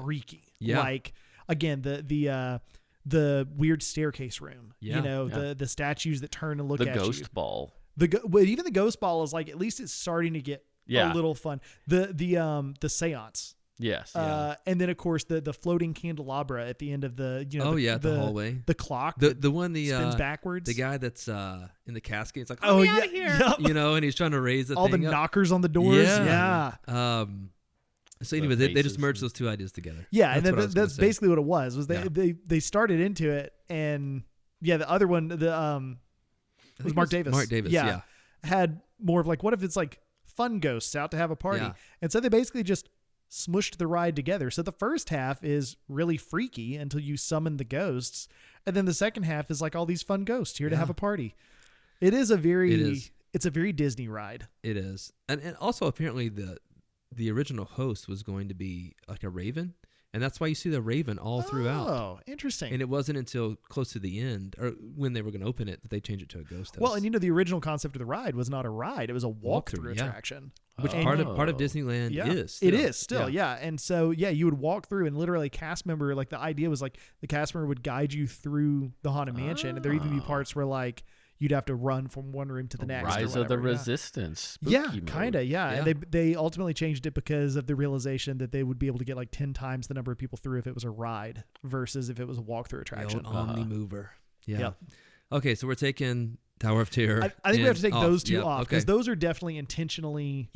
freaky. Yeah. Like again the weird staircase room. Yeah. The statues that turn and look at you. The ghost ball. But even the ghost ball is like at least it's starting to get a little fun. The seance. Yes. And then of course the floating candelabra at the end of the the hallway, the clock, the one spins backwards. The guy that's in the casket. It's like out of here. Yep. And he's trying to raise all thing the up. knockers on the doors. Yeah. So anyway, they just merged those 2 ideas together. Yeah, that's basically what it was. They started into it, and the other one was Mark Davis. Mark Davis, yeah, had more of like, what if it's like fun ghosts out to have a party, and so they basically just smushed the ride together. So the first half is really freaky until you summon the ghosts, and then the second half is like all these fun ghosts here to have a party. It's a very Disney ride. It is, and also apparently the original host was going to be like a raven, and that's why you see the raven all throughout. Oh, interesting. And it wasn't until close to the end, or when they were going to open it, that they changed it to a ghost house. Well, and the original concept of the ride was not a ride; it was a walkthrough attraction. Which part of Disneyland is. It is still, And so, you would walk through, and literally cast member, like the idea was like the cast member would guide you through the Haunted Mansion, and there'd even be parts where like you'd have to run from one room to the next. Rise of the Resistance. Kind of, yeah. And they ultimately changed it because of the realization that they would be able to get like 10 times the number of people through if it was a ride versus if it was a walkthrough attraction. The old Omni Mover. Yeah. Yep. Okay, so we're taking Tower of Terror. I think we have to take those 2 off because those are definitely intentionally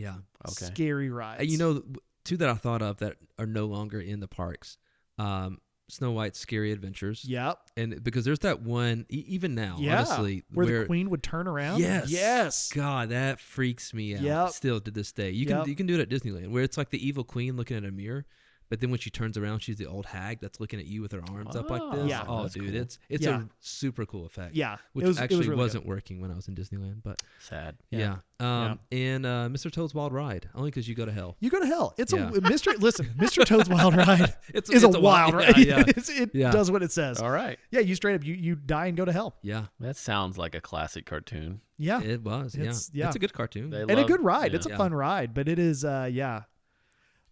scary rides. 2 that I thought of that are no longer in the parks. Snow White's Scary Adventures. Yep. And because there's that one, even now, honestly. Where the queen would turn around? Yes. God, that freaks me out still to this day. You can do it at Disneyland where it's like the evil queen looking at a mirror. But then when she turns around, she's the old hag that's looking at you with her arms up like this. Yeah. Oh, That's dude, cool. it's Yeah. a super cool effect. Yeah. Which it was actually really wasn't working when I was in Disneyland. But Sad. yeah. And Mr. Toad's Wild Ride, only because you go to hell. You go to hell. It's Yeah. Mr. Toad's Wild Ride It's is a wild ride. Yeah, yeah. It Yeah. does what it says. All right. Yeah, you straight up, you die and go to hell. Yeah, That sounds like a classic cartoon. Yeah. it was. It's- Yeah, yeah. it's a good cartoon. They And a love- good ride. yeah. It's a Yeah. fun ride, but it is, yeah.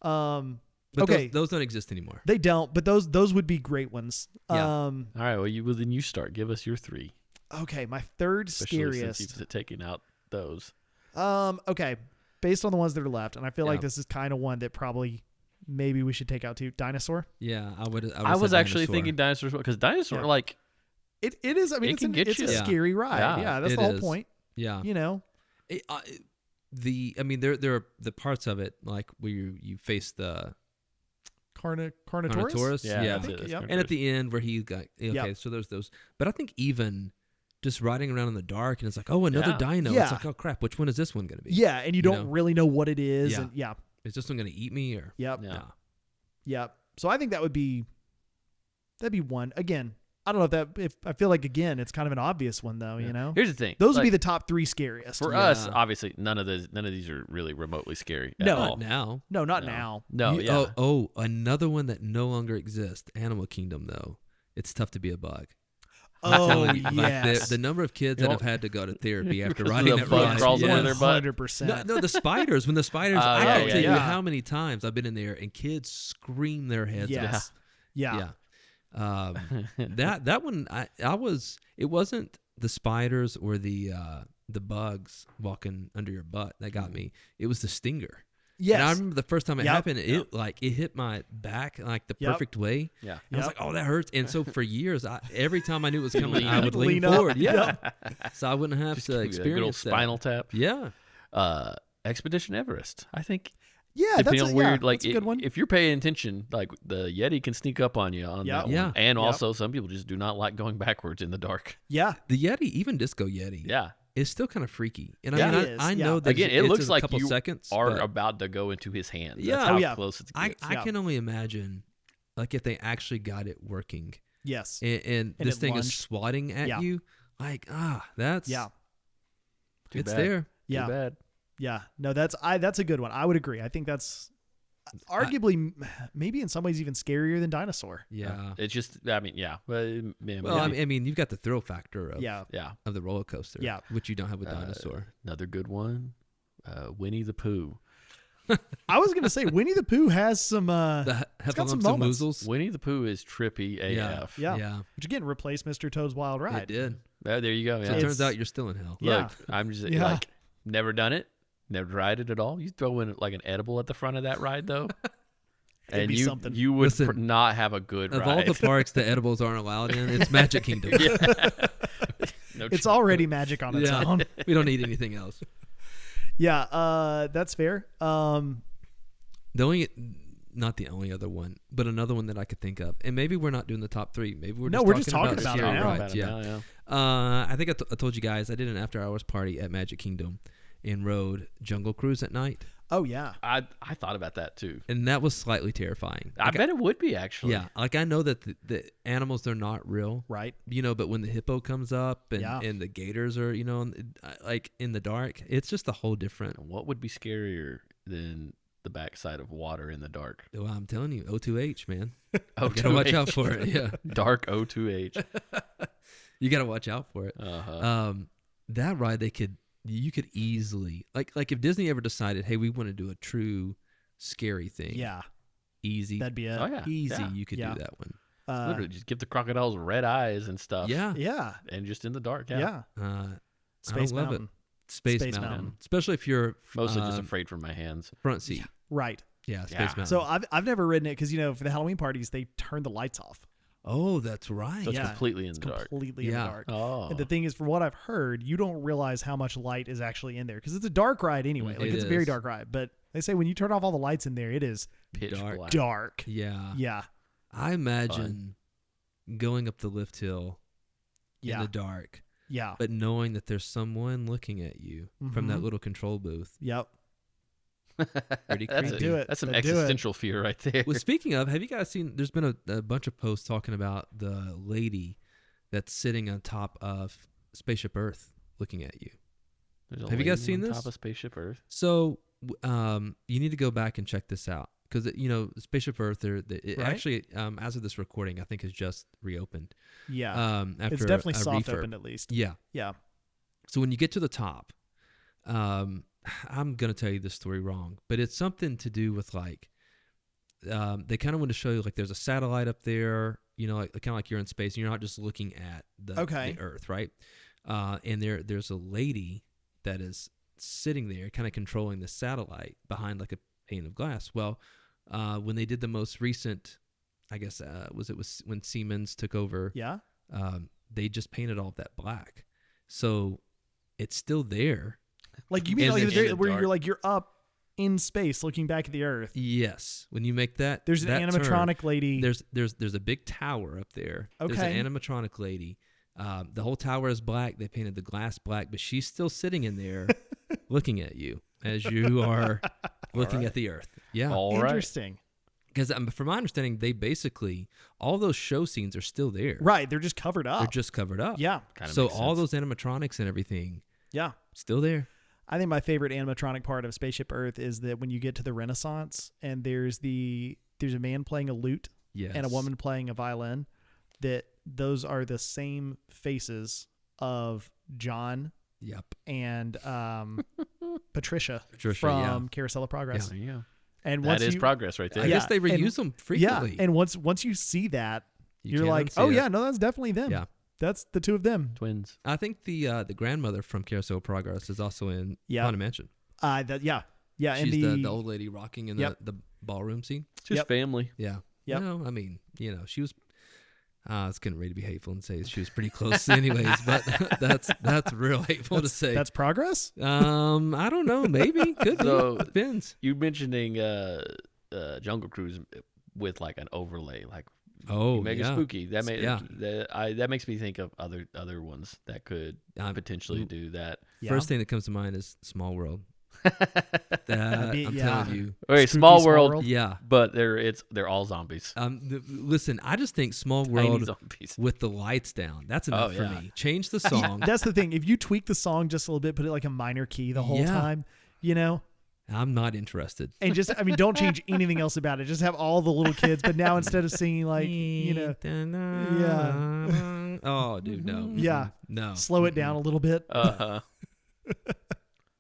But Okay. those don't exist anymore. They don't, but those would be great ones. Yeah. All right. Well, then you start. Give us your 3. Okay, my third Especially scariest. since you've taken out those. Okay, based on the ones that are left, and I feel like Yeah. this is kind of one that probably maybe we should take out too. Dinosaur. Yeah, I would. I was say actually Dinosaur. thinking dinosaurs because dinosaur Yeah. like It is. I mean, It it's can get it's you. a Yeah. scary ride. Yeah, Yeah, that's it the whole is. point. Yeah. You know. I mean, there are the parts of it like where you face the Carnotaurus. Carnotaurus. yeah, Yeah. that's think- it. That's yep. correct. And at the end where he got okay, Yep. so there's those. But I think even just riding around in the dark and it's like, oh, another Yeah. dino. Yeah. It's like, oh crap, which one is this one going to be? Yeah, and you don't know? really know what it is. Yeah. And yeah. Is this one going to eat me or? Yep. Yeah. Yep. So I think that'd be one. Again, I don't know if I feel like again it's kind of an obvious one though. Yeah. You know. Here's the thing. Those would be like, the top 3 scariest. for Yeah. us. Obviously, none of these are really remotely scary. At No. all. Not now. No, not No. now. No, You- yeah. Oh, another one that no longer exists. Animal Kingdom though. It's tough to be a bug. I'm Oh telling you, like, yes. the number of kids You that know- have had to go to therapy after Because riding the that bug ride. crawls under their butt. 100%. No, the spiders. When the spiders, Oh, I yeah, can't yeah, tell you yeah. how many times I've been in there and kids scream their heads off. Yes. Yeah. Yeah. That one, it wasn't the spiders or the bugs walking under your butt that got me. It was the stinger. Yes. And I remember the first time it Yep. happened, it hit my back like the Yep. perfect way. Yeah. And I was Yep. like, oh, that hurts. And so for years, every time I knew it was coming, Lean I up. would lean Lean up. forward. Yeah. Yep. So I wouldn't have Just to give you a good old experience that. spinal tap. Yeah. Expedition Everest. I think Yeah, that's depending a, on where, yeah, like, that's a good one. if you're paying attention, like the Yeti can sneak up on you on Yep. that one. Yeah. And Yep. also, some people just do not like going backwards in the dark. Yeah. The Yeti, even Disco Yeti, Yeah. is still kind of freaky. And Yeah. I mean, It is, I yeah. know that Again, it it's looks a like couple you seconds, are but about to go into his hands. Yeah. That's how Oh, yeah. close it I gets. Yeah. can only imagine, like, if they actually got it working, Yes. and And this it thing lunged. is swatting at Yeah. you, like, that's Yeah. Too it's bad. there. Too Yeah. bad. Yeah. No, that's a good one. I would agree. I think that's arguably maybe in some ways even scarier than Dinosaur. Yeah. It's just, I mean, yeah. Well, Well, I mean, you've got the thrill factor of Yeah. yeah. of the roller coaster, Yeah. which you don't have with Dinosaur. Another good one, Winnie the Pooh. I was gonna say Winnie the Pooh has some The it's got some heffalumps and moments. woozles. Winnie the Pooh is trippy Yeah. AF. Yeah. Yeah, which again replaced Mr. Toad's Wild Ride. it did. There you go. So Yeah. it It's- turns out you're still in hell. Yeah. Look, I'm just Yeah. like, never done it. Never tried it at all. You throw in like an edible at the front of that ride, though. And be you something. you would Listen, not have a good Of ride. all the parks that edibles aren't allowed in, it's Magic Kingdom. No It's tr- already magic on its Yeah. own. We don't need anything else. Yeah, that's fair. The only, not the only other one, but another one that I could think of, and maybe we're not doing the top 3. Maybe we're No, just we're just talking the about it scary now. rides. About it Yeah. now, yeah. I think I told you guys I did an after hours party at Magic Kingdom and rode Jungle Cruise at night, Oh yeah. I thought about that too. and that was slightly terrifying. I bet it would be actually. Yeah, like I know that the animals, they're not real, Right. but when the hippo comes up and, Yeah. and the gators are, like in the dark, it's just a whole different. And what would be scarier than the backside of water in the dark? Well, I'm telling you, O2H, man. Oh, You gotta watch out for it. Yeah, Dark O2H. you gotta watch out for it. Uh-huh. That ride, you could easily like if Disney ever decided, hey, we want to do a true scary thing. Yeah. Easy. That'd be it. Oh yeah. Easy. Yeah. You could Yeah. do that one. Literally, just give the crocodiles red eyes and stuff. Yeah. Yeah. And just in the dark. Yeah. Yeah. Space I love Mountain. it. Space, Space Mountain. Mountain. Especially if you're Mostly just afraid for my hands. front seat. Right. Yeah, Space Yeah. Mountain. So I've never ridden it because for the Halloween parties they turn the lights off. oh, that's right. So it's Yeah. completely in It's the dark. completely in Yeah. the dark. Oh. And the thing is, from what I've heard, you don't realize how much light is actually in there because it's a dark ride anyway. Like It it's a very is. dark ride, but they say when you turn off all the lights in there, it is Pitch dark. black. dark. Yeah. Yeah. I imagine going up the lift hill in Yeah. the dark, Yeah. but knowing that there's someone looking at you from that Mhm. little control booth. Yep. Pretty That's creepy. Do it. That's some Then do it. existential fear right there. Well, speaking of, have you guys seen? There's been a bunch of posts talking about the lady that's sitting on top of Spaceship Earth, looking at you. There's a Have you guys lady seen on this? Top of Spaceship Earth. So, you need to go back and check this out because Spaceship Earth. It Right. actually, as of this recording, I think has just reopened. Yeah. After It's definitely a soft refurb. opened at least. Yeah. Yeah. So when you get to the top, I'm gonna tell you this story wrong, but it's something to do with like, they kind of want to show you like there's a satellite up there, like kind of like you're in space and you're not just looking at the Earth, right? And there's a lady that is sitting there, kind of controlling the satellite behind like a pane of glass. Well, when they did the most recent, I guess was when Siemens took over. Yeah. They just painted all of that black, so it's still there. Like you mean And like then- there, in the where dark. you're like you're up in space looking back at the Earth. Yes, when you make that, There's an that animatronic turn, lady. There's a big tower up there. There's Okay. an animatronic lady. The whole tower is black. They painted the glass black, but she's still sitting in there, looking at you as you are looking at the Earth. Yeah, All right. Interesting. because from my understanding, they basically all those show scenes are still there. Right. They're just covered up. They're just covered up. Yeah. Kinda So makes all sense. those animatronics and everything Yeah. still there. I think my favorite animatronic part of Spaceship Earth is that when you get to the Renaissance and there's a man playing a lute Yes. and a woman playing a violin, that those are the same faces of John Yep. and Patricia, Patricia, from yeah. Carousel of Progress. There you go. And That once is you, progress right there. I Yeah, guess they reuse them frequently. Yeah, and once you see that, You you're can't like, unsee oh it. yeah, no, that's definitely them. Yeah. That's the two of them. Twins. I think the grandmother from Carousel of Progress is also in Yeah. Haunted Mansion. Yeah, and She's the old lady rocking in Yep. the ballroom scene. It's just Yep. family. Yeah. Yep. I mean, she was. I was getting ready to be hateful and say she was pretty close, anyways. But that's real hateful to say. that's progress. I don't know. Maybe could be. So- Depends. You mentioning Jungle Cruise with like an overlay, like Oh, mega yeah. spooky. That Yeah. that makes me think of other ones that could potentially do that. Yeah. First thing that comes to mind is Small World. That, be- I'm yeah. telling you. Okay, Spooky Small Small World, World. Yeah. but they're all zombies. Listen, I just think Small Tiny World zombies. with the lights down. That's enough for yeah. me. Change the song. That's the thing. If you tweak the song just a little bit, put it like a minor key the whole Yeah. time, I'm not interested. and just don't change anything else about it. Just have all the little kids, but now instead of singing like yeah. Oh, dude, no. Yeah. No. slow it down a little bit.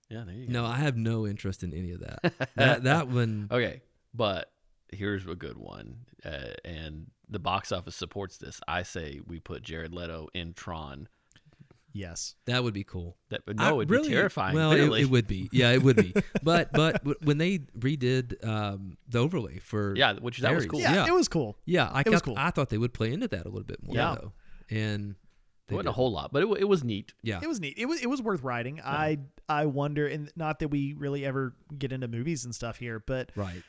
Yeah, there you go. No, I have no interest in any of that. That one. Okay, but here's a good one, and the box office supports this. I say we put Jared Leto in Tron. Yes. Oh, That would be cool. It'd Really- be terrifying. Well, really. it would be. Yeah, it would be. But when they redid the overlay for Yeah, which that was Ares, cool. Yeah, Yeah, it was cool. I was cool. I thought they would play into that a little bit more Yeah. though, and It they wasn't a didn't. whole lot, but it was neat. Yeah, It was neat. It was worth writing. I wonder, and not that we really ever get into movies and stuff here, but right.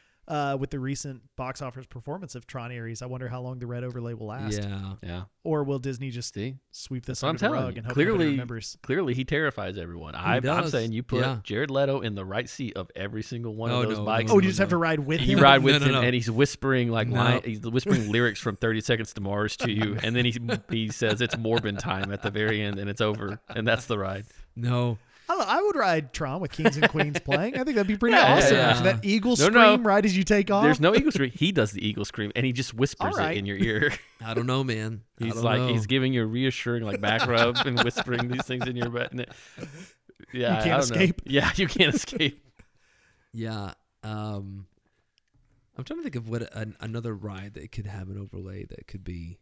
with the recent box office performance of Tron Ares, I wonder how long the red overlay will last. Yeah, Yeah. Or will Disney just See, sweep this that's what I'm under the telling rug you. and hope nobody Clearly, remembers? clearly he terrifies everyone. I'm does. saying you put Yeah. Jared Leto in the right seat of every single one Oh, of those no, bikes. no, Oh, no, you just have to ride with You him? ride with No, him, no. and he's whispering like No. he's whispering lyrics from 30 Seconds to Mars to you, and then he says it's Morbin time at the very end, and it's over, and that's the ride. no. I don't know, I would ride Tron with Kings and Queens playing. I think that'd be pretty Yeah, awesome. yeah. That eagle No, scream no. right as you take off. There's no eagle scream. He does the eagle scream, and he just whispers All right. it in your ear. I don't know, man. I He's don't like know. he's giving you a reassuring like back rub and whispering these things in your butt. Yeah, You I can't don't know. escape. Yeah, you can't escape. Yeah. I'm trying to think of what another ride that could have an overlay that could be.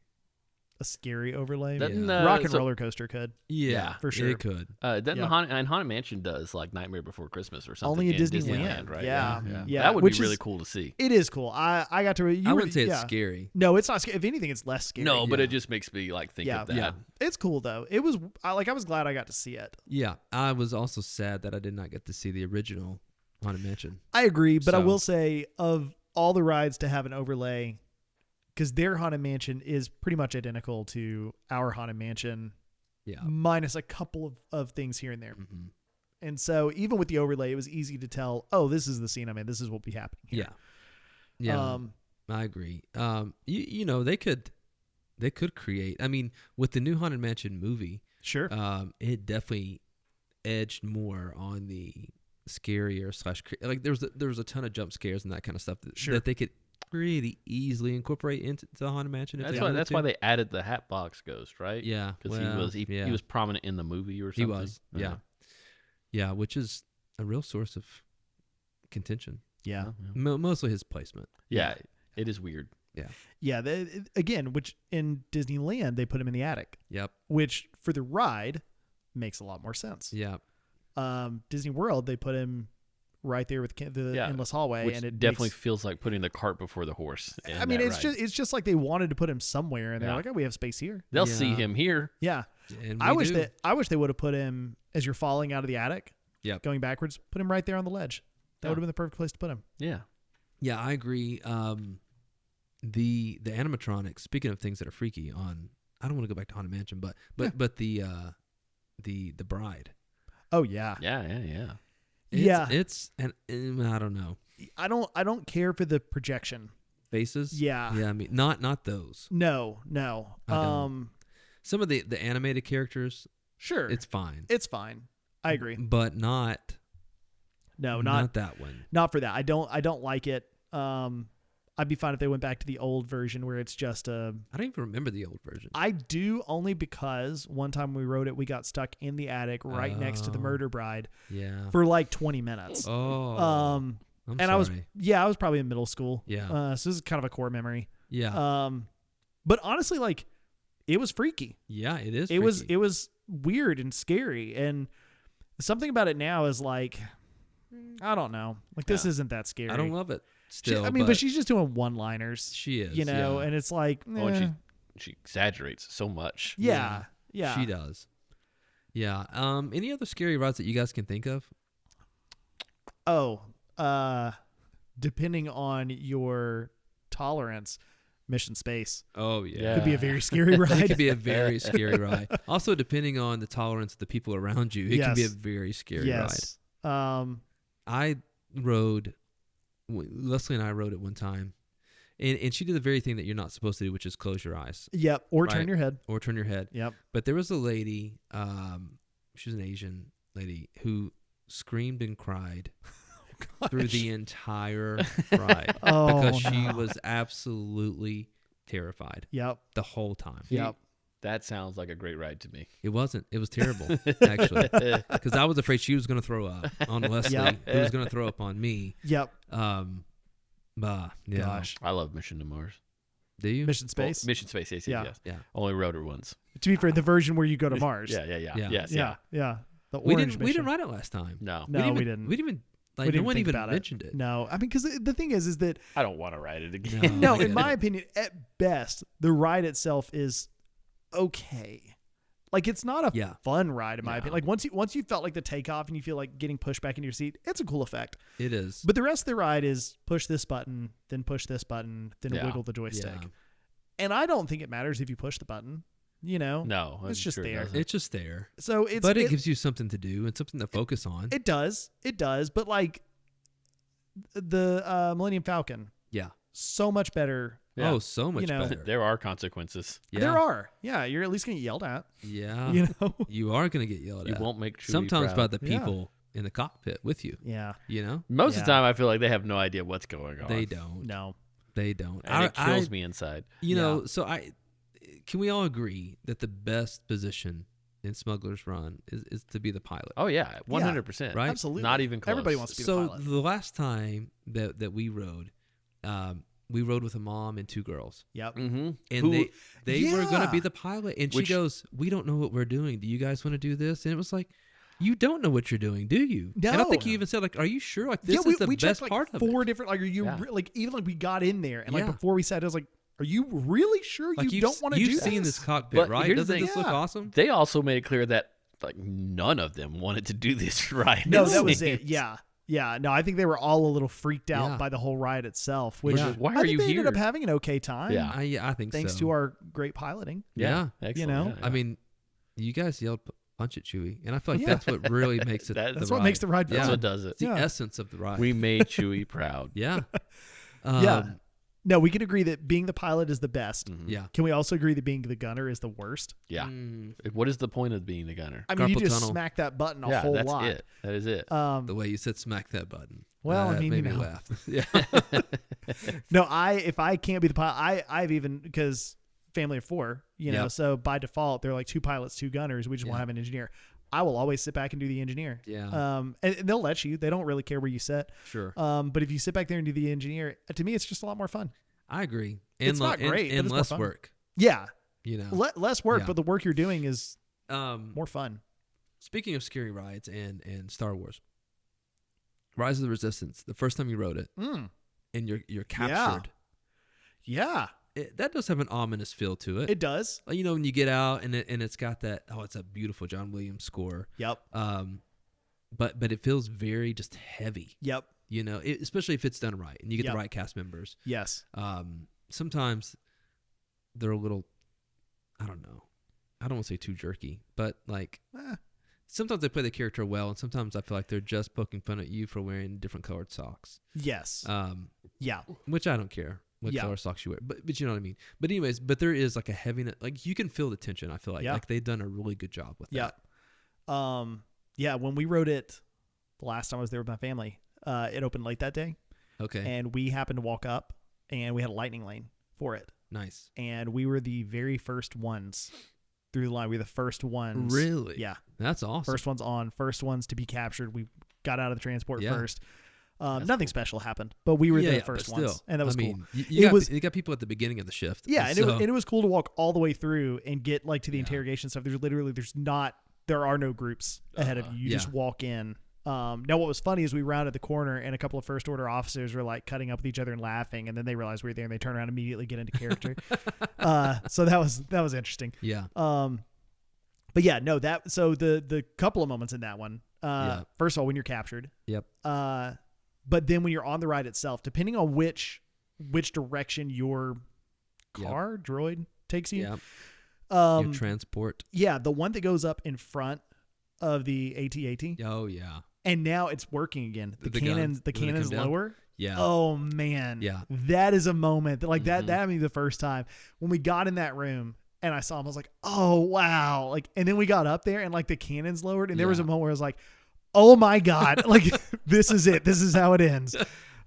a scary overlay. Doesn't, Rock and so- Roller Coaster could. Yeah, for sure. It could. Doesn't Yeah. Haunted Mansion does like Nightmare Before Christmas or something? Only at in Disneyland, right? yeah. Yeah, That would which be really is- cool to see. It is cool. I got to. I wouldn't say it's scary. No, it's not scary. If anything, it's less scary. No, but Yeah. it just makes me like think Yeah. of that. Yeah. It's cool though. It was. I was glad I got to see it. Yeah, I was also sad that I did not get to see the original Haunted Mansion. I agree, but I So- will say of all the rides to have an overlay, because their Haunted Mansion is pretty much identical to our Haunted Mansion, Yeah. minus a couple of things here and there. Hmm. And so even with the overlay, it was easy to tell, oh, this is the scene I'm in. This is what will be happening here. Yeah. I agree. You know, they could create. I mean, with the new Haunted Mansion movie, Sure. it definitely edged more on the scarier / like there was a ton of jump scares and that kind of stuff that they could pretty easily incorporate into the Haunted Mansion. That's why they added the Hatbox Ghost, right? Yeah, because he was prominent in the movie or something. He was. Yeah, which is a real source of contention. Yeah. Mostly his placement. Yeah, it is weird. Yeah. Again, which in Disneyland, they put him in the attic. Yep. Which for the ride makes a lot more sense. Yeah. Disney World, they put him right there with the endless hallway, which and it definitely feels like putting the cart before the horse. I mean, it's just like they wanted to put him somewhere, and they're like, oh, we have space here. They'll see him here. Yeah. And I wish they would have put him as you're falling out of the attic. Yeah. Going backwards, put him right there on the ledge. That would have been the perfect place to put him. Yeah. Yeah, I agree. The animatronics. Speaking of things that are freaky, I don't want to go back to Haunted Mansion, but the bride. Oh yeah. Yeah. It's and I don't know. I don't care for the projection Faces. Yeah. I mean, not those. No. Some of the animated characters. Sure. It's fine. I agree. But not that one. Not for that. I don't like it. I'd be fine if they went back to the old version where it's just I don't even remember the old version. I do, only because one time we wrote it, we got stuck in the attic right next to the murder bride. Yeah. For like 20 minutes. Oh. I'm sorry. I was probably in middle school. Yeah. So this is kind of a core memory. Yeah. But honestly, like, it was freaky. Yeah, it is. It was weird and scary, and something about it now is like, I don't know. Like, this isn't that scary. I don't love it. Still, but she's just doing one-liners. She is, and it's like, and she exaggerates so much. Yeah, she does. Yeah. Any other scary rides that you guys can think of? Oh, depending on your tolerance, Mission Space. Oh yeah, could be a very scary ride. It could be a very scary ride. Also, depending on the tolerance of the people around you, it can be a very scary ride. I rode. Leslie and I rode it one time, and she did the very thing that you're not supposed to do, which is close your eyes. Yep, or turn your head. Or turn your head. Yep. But there was a lady, she was an Asian lady, who screamed and cried through the entire ride because she was absolutely terrified. Yep. The whole time. Yep. That sounds like a great ride to me. It wasn't. It was terrible, actually, because I was afraid she was going to throw up on Leslie, who was going to throw up on me. Yep. Gosh, I love Mission to Mars. Do you? Mission Space? Well, Mission Space, yes. Yeah. Only rode her once. To be fair, the version where you go to Mars. Yeah. The we orange didn't ride it last time. No, we didn't. We didn't even. Like, no one even mentioned it. No, I mean, because the thing is that I don't want to ride it again. No, in my opinion, at best, the ride itself is okay. Like, it's not a fun ride, in my opinion. Like, once you felt like the takeoff and you feel like getting pushed back into your seat, it's a cool effect. It is. But the rest of the ride is push this button, then push this button, then wiggle the joystick. Yeah. And I don't think it matters if you push the button. No, it's just there. It's just there. So it gives you something to do and something to focus on. It does. But like the Millennium Falcon, so much better. Yeah. Oh, so much better. There are consequences. Yeah. There are. Yeah, you're at least gonna get yelled at. Yeah, you are gonna get yelled at. You won't make sometimes by the people in the cockpit with you. Yeah, most of the time I feel like they have no idea what's going on. They don't. No, they don't. And it kills me inside. So can we all agree that the best position in Smuggler's Run is to be the pilot? Oh yeah, 100%. Right? Absolutely. Not even close. Everybody wants to be the pilot. So the last time that we rode with a mom and two girls. Yep. Mm-hmm. And they were going to be the pilot. And she goes, we don't know what we're doing. Do you guys want to do this? And it was like, you don't know what you're doing, do you? No. And I think you even said, like, are you sure? Like, this is the we best checked, part like, of it. 4 different, like, are you, like, even like we got in there and like before we sat, I was like, are you really sure like you don't want to do this? You've seen this cockpit, right? Doesn't this look awesome? They also made it clear that like none of them wanted to do this ride. No, that was it. Yeah. No, I think they were all a little freaked out by the whole ride itself. Which why are you they here? ended up having an okay time. Yeah, I think thanks so. to our great piloting. Yeah, excellent. You know, I mean, you guys yelled punch it, Chewie. And I feel like that's what really makes it. That's what makes the ride fun. That's what does it. It's the essence of the ride. We made Chewie proud. Yeah. Yeah. No, we can agree that being the pilot is the best. Mhm. Yeah. Can we also agree that being the gunner is the worst? Yeah. What is the point of being the gunner? I mean, you Carpal just tunnel. smack that button a Yeah, whole that's lot. it. That is it. The way you said smack that button. Well, I That mean, made you me know. laugh. Yeah. No, if I can't be the pilot, I've even, because family of 4, you know, Yep. so by default they're like 2 pilots, 2 gunners. We just want to have an engineer. I will always sit back and do the engineer. Yeah. And they'll let you. They don't really care where you sit. Sure. But if you sit back there and do the engineer, to me, it's just a lot more fun. I agree. It's not great, but and it's more less fun. work. Yeah, You know. less work, Yeah. but the work you're doing is Um, more fun. Speaking of scary rides and Star Wars, Rise of the Resistance. The first time you rode it, and you're captured. Yeah, That does have an ominous feel to it. it does. You know, when you get out and it's got that. Oh, it's a beautiful John Williams score. Yep. But it feels very just heavy. Yep. You know, especially if it's done right and you get Yep. the right cast members. Yes. Sometimes they're a little, I don't know. I don't want to say too jerky, but like sometimes they play the character well, and sometimes I feel like they're just poking fun at you for wearing different colored socks. Yes. Yeah. Which I don't care what color socks you wear, but you know what I mean. But anyways, there is like a heaviness, like you can feel the tension. I feel like they've done a really good job with that. Yeah. When we rode it the last time I was there with my family, it opened late that day. Okay. And we happened to walk up, and we had a lightning lane for it. Nice. And we were the very first ones through the line. We were the first ones. Really? Yeah. That's awesome. First ones on, first ones to be captured. We got out of the transport first. Nothing special happened, but we were the first ones, and that was cool. You got people at the beginning of the shift. Yeah, and it was cool to walk all the way through and get like to the interrogation stuff. There are no groups ahead of you. You just walk in. Now, what was funny is we rounded the corner, and a couple of first order officers were like cutting up with each other and laughing, and then they realized we were there, and they turn around and immediately get into character. So that was interesting. Yeah. But yeah, no, so the couple of moments in that one. First of all, when you're captured. Yep. But then when you're on the ride itself, depending on which direction your car droid takes you. Yep. Your transport. Yeah, the one that goes up in front of the AT-AT. Oh yeah. And now it's working again. The cannon's lower. Yeah. Oh man. Yeah. That is a moment that that happened to me the first time when we got in that room and I saw him. I was like, oh wow. Like, and then we got up there and like the cannon's lowered, and there was a moment where I was like, oh my god, like this is it. This is how it ends.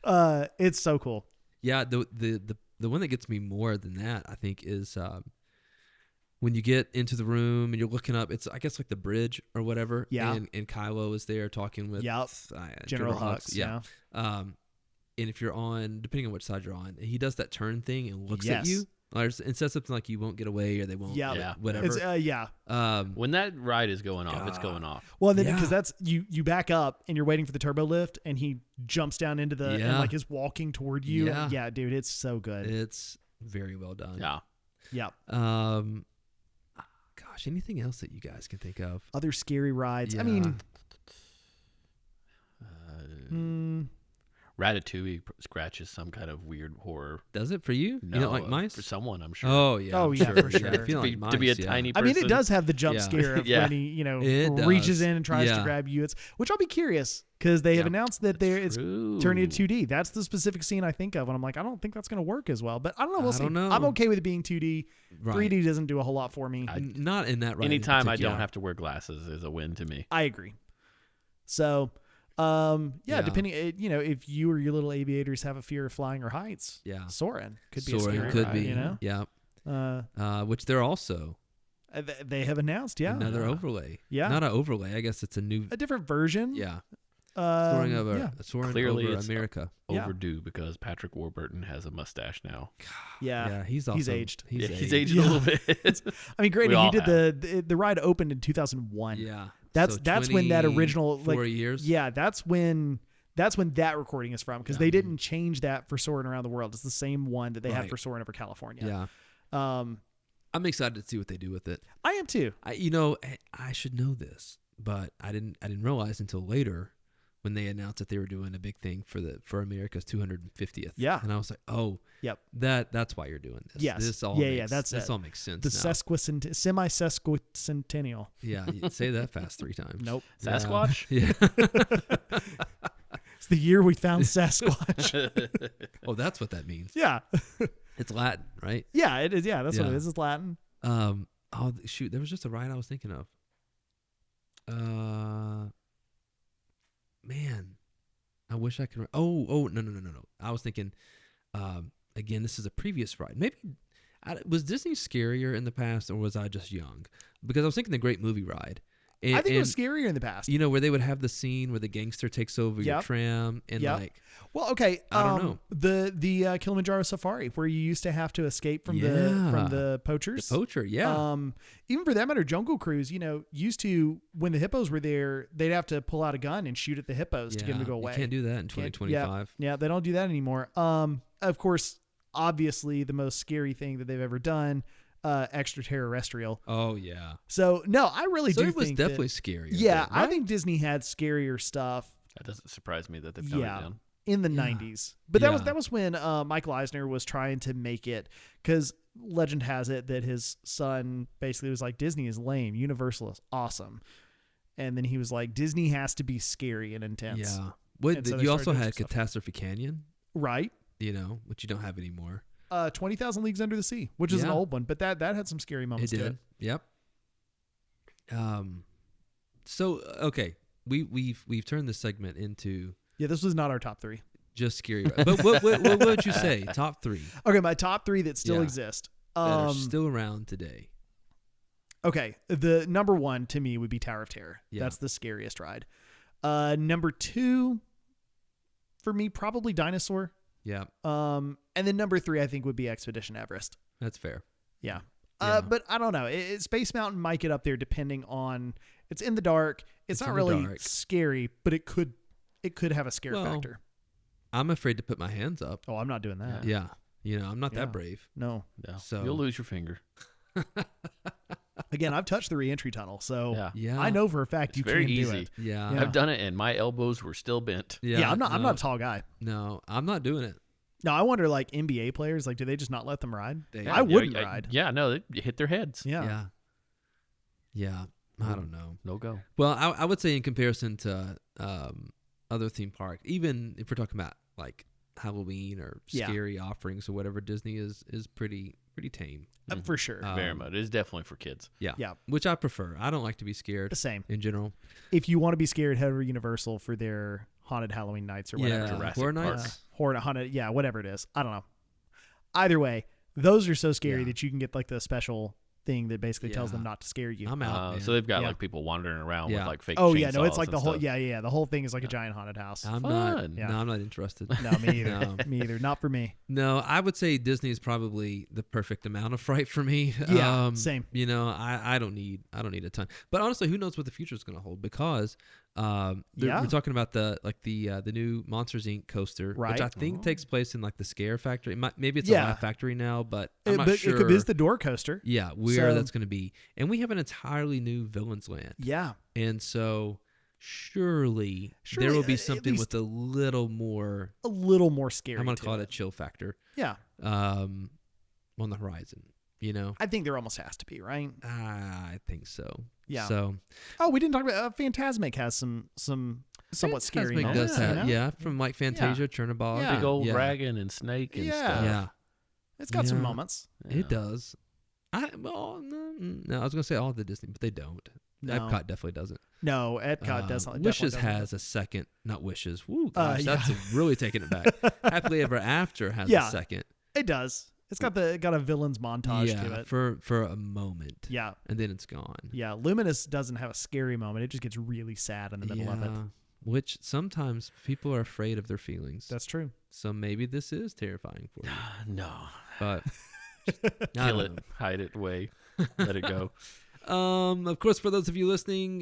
It's so cool. Yeah. The one that gets me more than that, I think, is when you get into the room and you're looking up, it's I guess like the bridge or whatever. Yeah. And Kylo is there talking with General Hux. Yeah. And if you're on, depending on which side you're on, he does that turn thing and looks at you. And says something like you won't get away or they won't. Yeah. Whatever. It's, when that ride is going off, it's going off. Well, then because that's you back up and you're waiting for the turbo lift, and he jumps down into the and like is walking toward you. Yeah, dude, it's so good. It's very well done. Yeah. Gosh, anything else that you guys can think of? Other scary rides. Yeah. I mean, Ratatouille scratches some kind of weird horror. Does it for you? No, you don't like mice? For someone, I'm sure. Oh yeah. Oh, yeah, sure, for sure. I feel like mice, to be a tiny person. I mean, it does have the jump scare of when he, It reaches does. in and tries to grab you. Which I'll be curious because they have announced that it's turning into 2D. That's the specific scene I think of, and I'm like, I don't think that's going to work as well. But I don't know. We'll see. I'm okay with it being 2D. Right. 3D doesn't do a whole lot for me. Not in that ride. Anytime I don't have to wear glasses is a win to me. I agree. So, depending, if you or your little aviators have a fear of flying or heights, Soarin' could be a scary could ride, be, you know? Yeah. Which they're also they have announced, another overlay. Yeah, not an overlay. I guess it's a different version. Yeah. Soaring over Clearly over it's America. Overdue because Patrick Warburton has a mustache now. Yeah, he's aged. He's aged a little bit. I mean, granted, he did the ride opened in 2001. Yeah, that's when that original 4 years. Yeah, that's when that recording is from, because they didn't change that for Soarin' Around the World. It's the same one that they had for Soarin' Over California. Yeah. I'm excited to see what they do with it. I am too. I should know this, but I didn't realize until later when they announced that they were doing a big thing for America's 250th. Yeah. And I was like, oh, yep, that's why you're doing this. Yes. This all That's this it. all makes sense. The now. semi-sesquicentennial. Yeah, you say that fast 3 times. Nope. Sasquatch? Yeah. It's the year we found Sasquatch. Oh, that's what that means. Yeah. It's Latin, right? Yeah, it is. Yeah, that's what Yeah. it is. It's Latin. Oh shoot, there was just a ride I was thinking of. Man, I wish I could. No. I was thinking. Again, this is a previous ride. Maybe was Disney scarier in the past, or was I just young? Because I was thinking the Great Movie Ride. And, I think it was scarier in the past. You know, where they would have the scene where the gangster takes over your Yep. tram and Yep. like. Well, okay. I don't know. The Kilimanjaro Safari, where you used to have to escape from the poachers. The poacher, yeah. Even for that matter, Jungle Cruise, used to, when the hippos were there, they'd have to pull out a gun and shoot at the hippos to get them to go away. You can't do that in 2025. Yeah, they don't do that anymore. Of course, obviously, the most scary thing that they've ever done, extraterrestrial. Oh yeah. So no, I really do it was think definitely that, scarier. Yeah, though, right? I think Disney had scarier stuff. That doesn't surprise me that they've done it down. In the Yeah. 90s. But that Yeah. was when Michael Eisner was trying to make it, because legend has it that his son basically was like, Disney is lame, Universal is awesome. And then he was like, Disney has to be scary and intense. Yeah. And so they You started also doing had some stuff. Catastrophe Canyon, Right? which you don't have anymore. 20,000 Leagues Under the Sea, which is an Yeah. old one, but that had some scary It moments to did. it. Yep. So okay, we've turned this segment into Yeah, this was not our top 3. just scary. But what would you say? Top 3 Okay, my top 3 that still Yeah. exist. that are still around today. Okay, the number 1 to me would be Tower of Terror. Yeah. That's the scariest ride. Number 2 for me, probably Dinosaur. Yeah, And then number 3 I think would be Expedition Everest. that's fair. Yeah. Yeah. But I don't know. Space Mountain might get up there depending on, it's in the dark. It's not in the really dark. scary, but it could have a scare Well, factor. I'm afraid to put my hands up. Oh, I'm not doing that. Yeah, I'm not Yeah. that brave. No. No. So- You'll lose your finger. Again, I've touched the re-entry tunnel, so Yeah. Yeah, I know for a fact It's you very can do easy. it. Yeah, Yeah. I've done it, and my elbows were still bent. Yeah, I'm not no, a tall guy. No, I'm not doing it. No, I wonder, like, NBA players, like, do they just not let them ride? They- I wouldn't ride. Yeah, no, they hit their heads. Yeah. Yeah. I don't know. No go. Well, I would say in comparison to other theme parks, even if we're talking about like Halloween or Yeah. scary offerings or whatever, Disney is pretty tame. For sure. Very much. It's definitely for kids. Yeah. Yeah. Which I prefer. I don't like to be scared The same. in general. If you want to be scared, head over to Universal for their haunted Halloween nights or whatever. Yeah. Jurassic Horror Park. Nights. Haunted, yeah, whatever it is. I don't know. Either way, those are so scary Yeah. that you can get like the special thing that basically tells Yeah. them not to scare you. I'm out. man. So they've got Yeah. like people wandering around Yeah. with like fake. Oh yeah, no, it's chainsaws like the and whole stuff. yeah. The whole thing is like a giant haunted house. I'm Fun. not. Yeah. No, I'm not interested. No, me either. No. Me either. Not for me. No, I would say Disney is probably the perfect amount of fright for me. Yeah, same. You know, I don't need a ton. But honestly, who knows what the future is going to hold? Because Yeah. we're talking about the new Monsters Inc. coaster, which I Right. think takes place in like the Scare Factory. Maybe it's a Yeah. Laugh Factory now, but I'm not But sure. it could be the door coaster. Yeah, where So- that's going to be, and we have an entirely new Villains Land, Yeah. and so surely Surely, there will be at something least- with a little more. A little more scary. I'm going to to call it a chill factor. Yeah. On the horizon, you know. I think there almost has to be, right? I think so. Yeah. So Oh, we didn't talk about Phantasmic has some somewhat scary Phantasmic moments. does you have, know? yeah, from like Fantasia, Chernobog. Yeah. Big old yeah. dragon and snake and Yeah. stuff. Yeah, It's got some Yeah. moments. it does. No, I was gonna say all of the Disney, but they don't. No. Epcot definitely doesn't. No, Epcot doesn't. Wishes definitely doesn't. has a second, not Wishes. Woo, gosh, yeah. that's really taking it back. Happily Ever After has Yeah. a second. It does. It's got a villain's montage to Yeah, it. for a moment. Yeah. and then it's gone. Yeah. Luminous doesn't have a scary moment. It just gets really sad in the middle of it. Which sometimes people are afraid of their feelings. That's true. So maybe this is terrifying for you. No. But Kill it. Hide it away. Let it go. Of course, for those of you listening,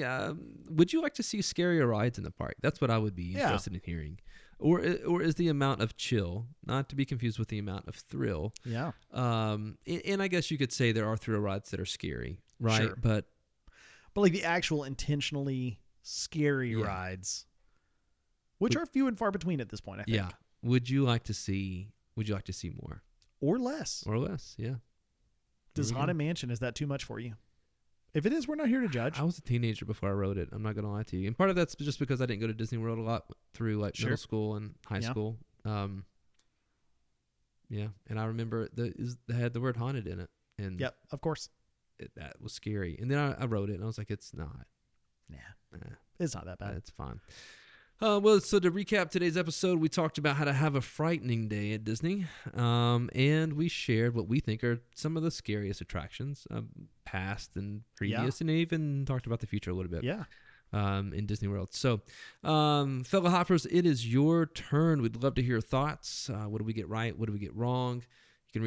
would you like to see scarier rides in the park? That's what I would be Yeah. interested in hearing. Or is the amount of chill, not to be confused with the amount of thrill? Yeah. And I guess you could say there are thrill rides that are scary, right? Sure. But But like the actual intentionally scary Yeah. rides. which are few and far between at this point, I think. Yeah. Would you like to see more Or less. or less? Yeah. Does There we go. Haunted Mansion, is that too much for you? If it is, we're not here to judge. I was a teenager before I wrote it. I'm not gonna lie to you, and part of that's just because I didn't go to Disney World a lot through like Sure. middle school and high Yeah. school. Yeah, and I remember they had the word haunted in it, and Yep, of course. that was scary. And then I wrote it, and I was like, it's not. Nah, it's not that bad. It's fine. Well, so to recap today's episode, we talked about how to have a frightening day at Disney, and we shared what we think are some of the scariest attractions, past and previous, and even talked about the future a little bit. Yeah. In Disney World. So, fellow hoppers, it is your turn. We'd love to hear your thoughts. What do we get right? What do we get wrong? You can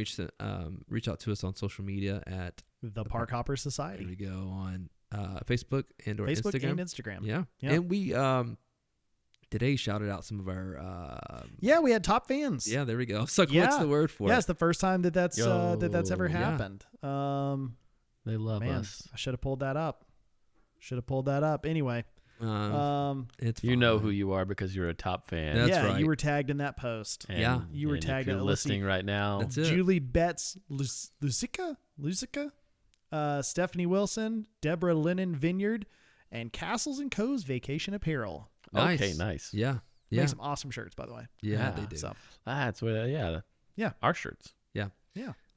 reach out to us on social media at The Park Hopper there Society. we go on Facebook and or Facebook Instagram. and Instagram. Yeah. Yeah. And we today shouted out some of our Yeah, we had top fans. yeah, there we go. So what's Yeah. the word for Yeah, it? it's the first time that's ever Yo. Yeah. happened. They love Man, us. I should have pulled that up. Anyway, It's You know fine. who you are because you're a top fan. That's yeah, right. you were tagged in that post. And- Yeah. You were and tagged if you're in- let's see. listening right now. That's it. Julie Betts Lucica, Stephanie Wilson, Deborah Lennon Vineyard, and Castles and Co's Vacation Apparel. Nice. Okay, nice. Yeah. Make Yeah. some awesome shirts, by the way. Yeah, Yeah. they do. So That's what. Yeah. Our shirts.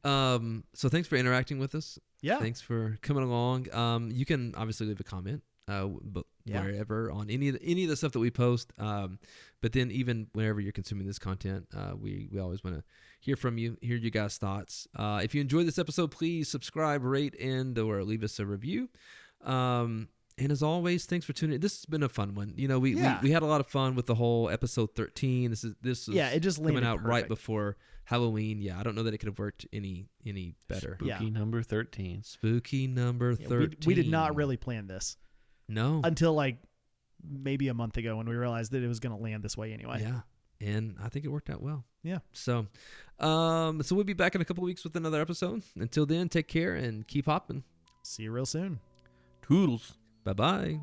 So thanks for interacting with us. yeah, Thanks for coming along. You can obviously leave a comment, but Yeah. wherever on any of the stuff that we post. But then even whenever you're consuming this content, we always want to hear from you, hear you guys' thoughts. If you enjoyed this episode, please subscribe, rate, and or leave us a review. And as always, thanks for tuning in. This has been a fun one. You know, we had a lot of fun with the whole episode 13. This is yeah, it just landed coming out right perfect. before Halloween. Yeah, I don't know that it could have worked any better. Yeah. Spooky number 13. Spooky number Yeah, 13. we did not really plan this No. until like maybe a month ago when we realized that it was going to land this way anyway. Yeah. And I think it worked out well. Yeah. So we'll be back in a couple of weeks with another episode. Until then, take care and keep hopping. See you real soon. Toodles. Bye-bye.